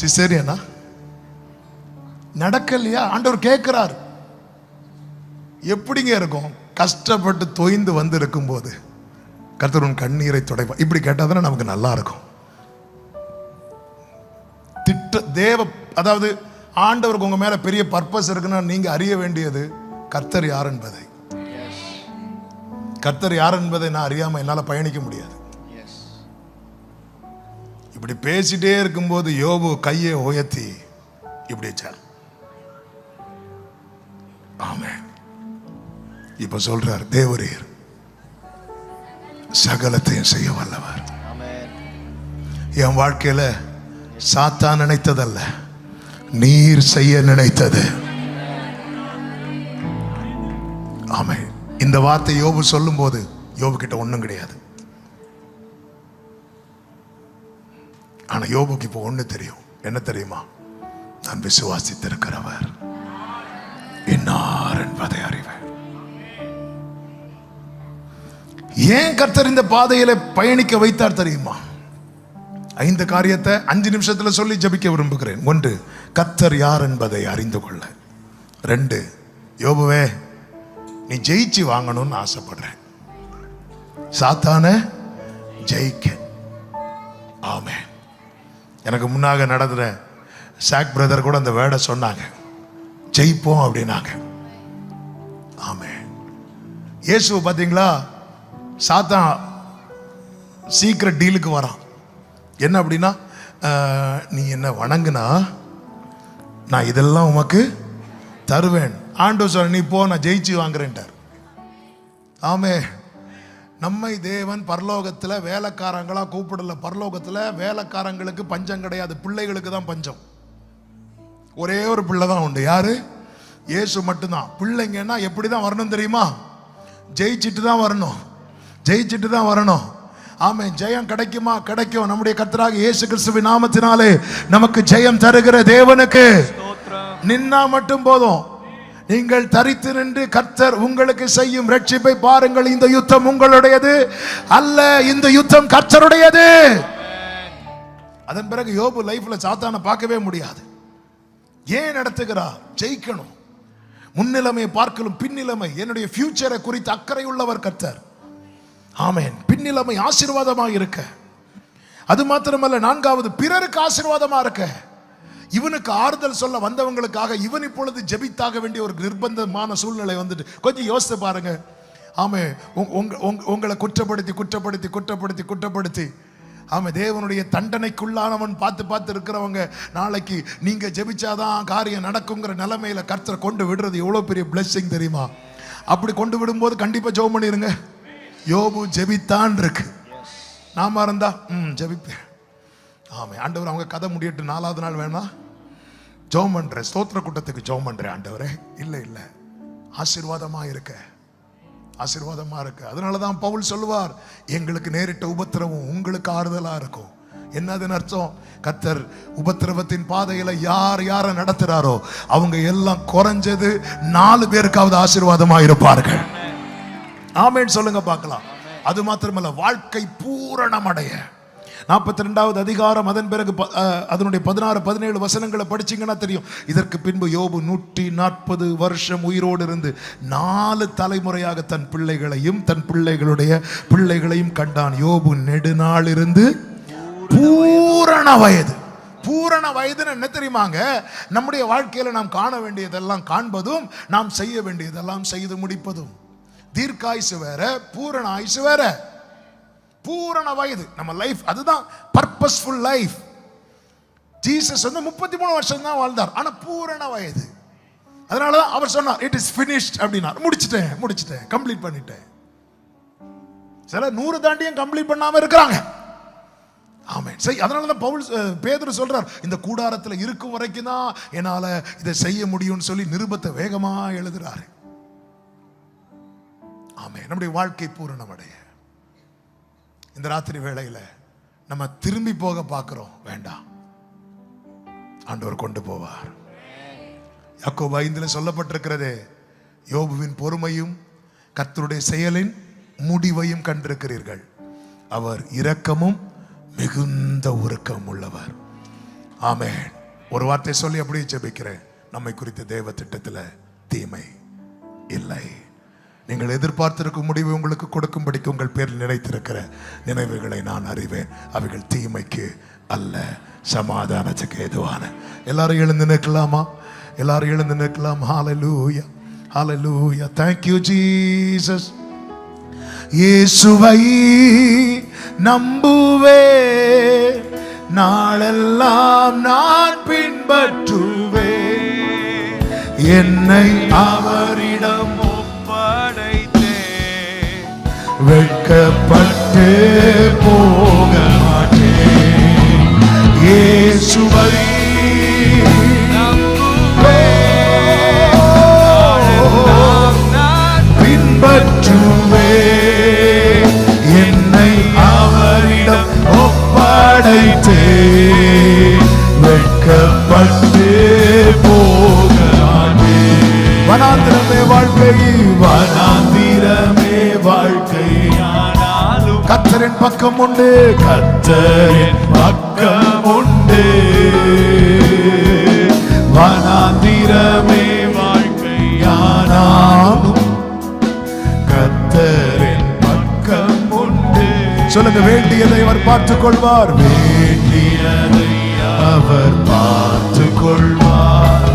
சிசேரியனா நடக்கலையா? ஆண்டவர் கேட்கிறார். எப்படிங்க இருக்கும்? கஷ்டப்பட்டு தொய்ந்து வந்து இருக்கும் போது கர்த்தர் உன் கண்ணீரை துடைப்பார். இப்படி கேட்டாதானே நமக்கு நல்லா இருக்கும். அதாவது ஆண்டவருக்கு உங்க மேல பெரிய பர்பஸ் இருக்குன்னா நீங்க அறிய வேண்டியது கர்த்தர் யார் என்பதை. கர்த்தர் யார் என்பதை நான் அறியாம என்னால பயணிக்க முடியாது. இப்படி பேசிட்டே இருக்கும்போது யோபு கையை உயர்த்தி இப்படி ஆமென். இப்ப சொல்றார், தேவரீர் சகலத்தையும் செய்ய வல்லவர். என் வாழ்க்கையில சாத்தான் நினைத்ததல்ல, நீர் செய்ய நினைத்தது. ஆமென். இந்த வார்த்தை யோபு சொல்லும் போது யோபு கிட்ட ஒண்ணும் கிடையாது. ஆனா யோபுக்கு இப்போ ஒண்ணு தெரியும். என்ன தெரியுமா? நான் விசுவாசித்திருக்கிறவர் இன்னார் என்பதை அறிவேன். ஏன் கர்த்தர் இந்த பாதையில பயணிக்க வைத்தார் தெரியுமா? 5 காரியத்தை 5 நிமிஷத்துல சொல்லி ஜபிக்க விரும்புகிறேன். 1, கர்த்தர் யார் என்பதை அறிந்து கொள்ள. 2, யோபுவே நீ ஜெயிச்சு வாங்கணும்னு ஆசைப்படுறேன். சாத்தான ஜெயிக்க. ஆமென். எனக்கு முன்னாக நடந்த சாக் பிரதர் கூட அந்த வேர்டை சொன்னாங்க, ஜெயிப்போம் அப்படின்னாங்க. ஆமென். இயேசு பாத்தீங்களா, சாத்தான் சீக்கிரம் டீலுக்கு வரான். என்ன அப்படின்னா, நீ என்ன வணங்குனா நான் இதெல்லாம் உமக்கு தருவேன். ஆண்டவர் சொல்ற, நீ போ, நான் ஜெயிச்சு வாங்குறேன்ட்டார். ஆமே. நம்மை தேவன் பரலோகத்துல வேலைக்காரங்களா கூப்பிடல. பரலோகத்துல வேலைக்காரங்களுக்கு பஞ்சம் கிடையாது, பிள்ளைகளுக்கு தான் பஞ்சம். ஒரே ஒரு பிள்ளை தான் உண்டு. யாரு? இயேசு மட்டும்தான். பிள்ளைங்கன்னா எப்படிதான் வரணும் தெரியுமா? ஜெயிச்சுட்டு தான் வரணும். ஜெயிச்சுட்டு தான் வரணும். ஆமென். ஜெயம் கிடைக்குமா? கிடைக்கும். நம்முடைய கர்த்தராகிய இயேசு கிறிஸ்துவின் நாமத்தினாலே நமக்கு ஜெயம் தருகிற தேவனுக்கு நின்னா மட்டும் போதும். நீங்கள் தரித்து நின்று கர்த்தர் உங்களுக்கு செய்யும் ரட்சிப்பை பாருங்கள். இந்த யுத்தம் உங்களுடையது அல்ல, இந்த யுத்தம் கர்த்தருடையது. அதன் பிறகு யோபு லைஃப்ல சாத்தானை பார்க்கவே முடியாது. ஏன் நடத்துகிறார்? ஜெயிக்கணும். முன்னிலைமையை பார்க்கலும் பின்னிலைமை, என்னுடைய ஃபியூச்சரை குறித்து அக்கறை உள்ளவர் கர்த்தர். ஆமென். பின்னிலைமை ஆசீர்வாதமாக இருக்க, அது மாத்திரமல்ல, நான்காவது பிறருக்கு ஆசீர்வாதமா இருக்க. இவனுக்கு ஆறுதல் சொல்ல வந்தவங்களுக்காக இவன் இப்பொழுது ஜெபித்தாக வேண்டிய ஒரு நிர்பந்தமான சூழ்நிலை வந்துட்டு கொஞ்சம் யோசித்து பாருங்க. ஆமே, உங்களை குற்றப்படுத்தி குற்றப்படுத்தி குற்றப்படுத்தி குற்றப்படுத்தி ஆமா, தேவனுடைய தண்டனைக்குள்ளானவன் பார்த்து பார்த்து இருக்கிறவங்க நாளைக்கு நீங்க ஜெபிச்சாதான் காரியம் நடக்குங்கிற நிலைமையில கர்த்தர் கொண்டு விடுறது எவ்வளவு பெரிய பிளெஸிங் தெரியுமா? அப்படி கொண்டு விடும்போது கண்டிப்பா ஜெபம் பண்ணிருங்க. யோபு ஜெபித்தான் இருக்கு. நாம இருந்தா ஜெபிப்பேன். ஆமா, ஆண்டவர் அவங்க கதை முடியட்டு 4வது நாள் வேணா ஜெபம் பண்றேன், ஸ்தோத்திர கூட்டத்துக்கு ஜெபம் பண்றேன். ஆண்டவரே இல்ல இல்ல, ஆசீர்வாதமா இருக்க, ஆசீர்வாதமா இருக்கு. அதனாலதான் பவுல் சொல்லுவார், எங்களுக்கு நேரிட்ட உபத்திரவம் உங்களுக்கு ஆறுதலா இருக்கும். என்னதுன்னு அர்த்தம்? கர்த்தர் உபத்திரவத்தின் பாதையில யார் யாரை நடத்துறாரோ அவங்க எல்லாம் குறைஞ்சது 4 பேருக்காவது ஆசீர்வாதமா இருப்பார்கள். ஆமென் சொல்லுங்க பார்க்கலாம். அது மாத்திரமல்ல, வாழ்க்கை பூரணமடைய 42வது அதிகாரம், அதன் பிறகு அதனுடைய 16, 17 வசனங்களை படிச்சீங்கன்னா தெரியும். இதற்கு பின்பு யோபு 140 வருஷம் உயிரோடு இருந்து 4 தலைமுறையாக தன் பிள்ளைகளையும் தன் பிள்ளைகளுடைய பிள்ளைகளையும் கண்டான். யோபு நெடுநாள் இருந்து பூரண வயது. பூரண வயதுன்னு என்ன தெரியுமாங்க? நம்முடைய வாழ்க்கையில நாம் காண வேண்டியதெல்லாம் காண்பதும், நாம் செய்ய வேண்டியதெல்லாம் செய்து முடிப்பதும். தீர்க்காயுசு வேற, பூரண ஆயுசு வேற. பூரண வயது நம்ம லைஃப், அதுதான் பர்பஸ்ஃபுல் லைஃப். ஜீசஸ் 33 வருஷம் தான் வாழ்ந்தார், ஆனா பூரண வயது. அதனாலதான் அவர் சொன்னார், இட் இஸ் finished அப்படின்னா. முடிச்சிட்டேன், கம்ப்ளீட் பண்ணிட்டேன். சில 100 தாண்டியும் கம்ப்ளீட் பண்ணாம இருக்கிறாங்க. ஆமென். சரி, அதனாலதான் பவுல் பேதுரு சொல்றார், இந்த கூடாரத்துல இருக்கும் வரைக்கும் தான் என்னால இதை செய்ய முடியும்னு சொல்லி நிருபத்தை வேகமா எழுதுறாரு. ஆமென். நம்முடைய வாழ்க்கை பூரணமடைய இந்த ராத்திரி வேளையில நம்ம திரும்பி போக பார்க்கிறோம். வேண்டாம், ஆண்டவர் கொண்டு போவார். யாக்கோபு 5 சொல்லப்பட்டிருக்கிறதே, யோபுவின் பொறுமையும் கர்த்தருடைய செயலின் முடிவையும் கண்டிருக்கிறீர்கள். அவர் இரக்கமும் மிகுந்த உருக்கம் உள்ளவர். ஆமென். ஒரு வார்த்தை சொல்லி அப்படியே ஜெபிக்கிறேன். நம்மை குறித்த தேவ திட்டத்தில் தீமை இல்லை. நீங்கள் எதிர்பார்த்திருக்கும் முடிவை உங்களுக்கு கொடுக்கும்படிக்கு உங்கள் பேரில் நினைத்திருக்கிற நினைவுகளை நான் அறிவேன். அவைகள் தீமைக்கு அல்ல, சமாதானத்துக்கு ஏதுவான. எல்லாரும் எழுந்து நிற்கலாமா? எல்லாரும் எழுந்து நிற்கலாம். ஹalleluya, ஹalleluya. Thank you Jesus. இயேசுவை நம்புவே, நாளெல்லாம் நான் பின்பற்றுவே, என்னை அவரிடம் வெட்கப்பட்டு போக மாட்டேன். இயேசுவை பின்பற்றுவே, என்னை அவரிடம் ஒப்படைத்தே, வெட்கப்பட்டு போக மாட்டேன். வனாந்திரமே வாழ்க்கை, வனாந்திரமே வாழ்க்கை, கர்த்தரின் பக்கம் உண்டு, கர்த்தரின் பக்கம் உண்டு. வனாந்திரமே வாழ்க்கை, ஆனாலும் கர்த்தரின் பக்கம் உண்டு. சொல்லுங்க, வேண்டியதை அவர் பார்த்துக் கொள்வார், வேண்டியதை அவர் பார்த்துக் கொள்வார்.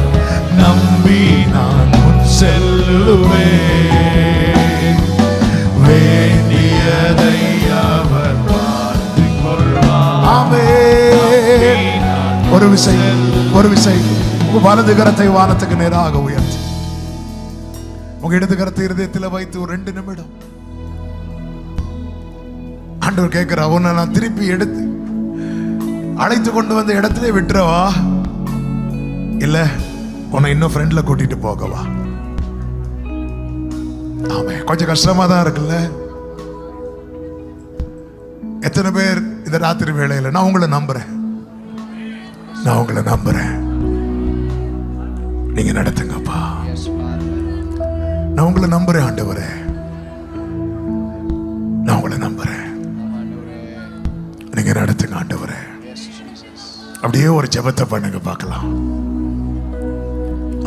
நம்பி நான் முன் செல்லுவேன், வேண்டியதை அவர் பார்த்துக் கொள்வார். ஆமென். ஒரு விசை உங்க வலது கரத்தை வானத்துக்கு நேராக உயர்த்தி உங்க இடது கரத்தை இருதயத்தில் வைத்து ஒரு 2 நிமிடம் ஆண்டவர் கேட்கிற, அவனை நான் திருப்பி எடுத்து அழைத்து கொண்டு வந்த இடத்திலே விட்டுறவா, இல்ல உன்னை இன்னும் ஃப்ரெண்ட்ல கூட்டிட்டு போகவா? ஆமே, கொஞ்சம் கஷ்டமா தான் இருக்குல்ல? எத்தனை பேர் இந்த ராத்திரி வேளையில நான் உங்களை நம்புறேன், நான் உங்களை நம்புறேன், நீங்க நடத்துங்கப்பா. நான் உங்களை நம்புறேன் ஆண்டவரே, நான் உங்களை நம்புறேன், நீங்க நடத்துங்க ஆண்டவரே. அப்படியே ஒரு ஜெபத்தை பண்ணுங்க பார்க்கலாம்.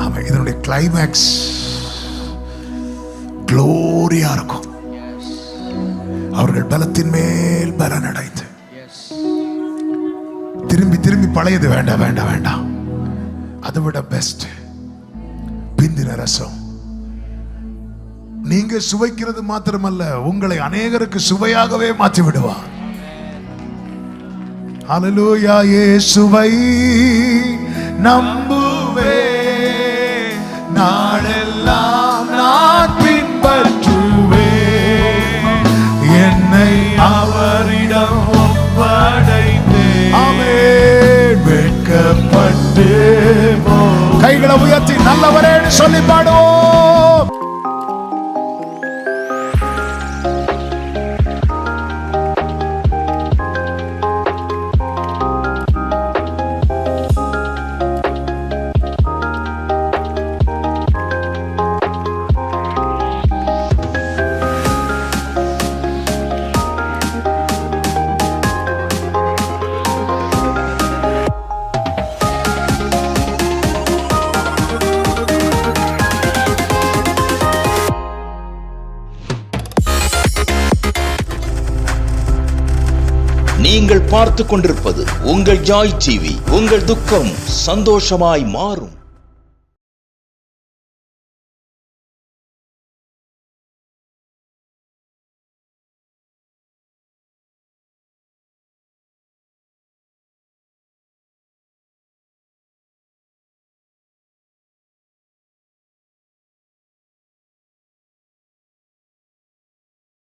ஆமா, இதனுடைய கிளைமேக்ஸ் குளோரியா இருக்கும். அவர்கள் பலத்தின் மேல் பலன் அடைந்து திரும்பி திரும்பி பழையது வேண்டாம் வேண்டாம் வேண்டாம், அதை விட பெஸ்ட் பிந்தின ரசம். நீங்க சுவைக்கிறது மாத்திரமல்ல, உங்களை அநேகருக்கு சுவையாகவே மாற்றி விடுவார். ஹல்லேலூயா. இயேசுவை நம்புவே, நாளெல்லாம் நான் பின்பற்றுவே, என்னை அவரிடம் ஒப்படைத்தே ஆமென் வெட்கப்பட்டு கைகளை உயர்த்தி நல்லவரேன்னு சொல்லி பாடுவோம். நீங்கள் பார்த்துக் கொண்டிருப்பது உங்கள் ஜாய் டிவி. உங்கள் துக்கம் சந்தோஷமாய் மாறும்.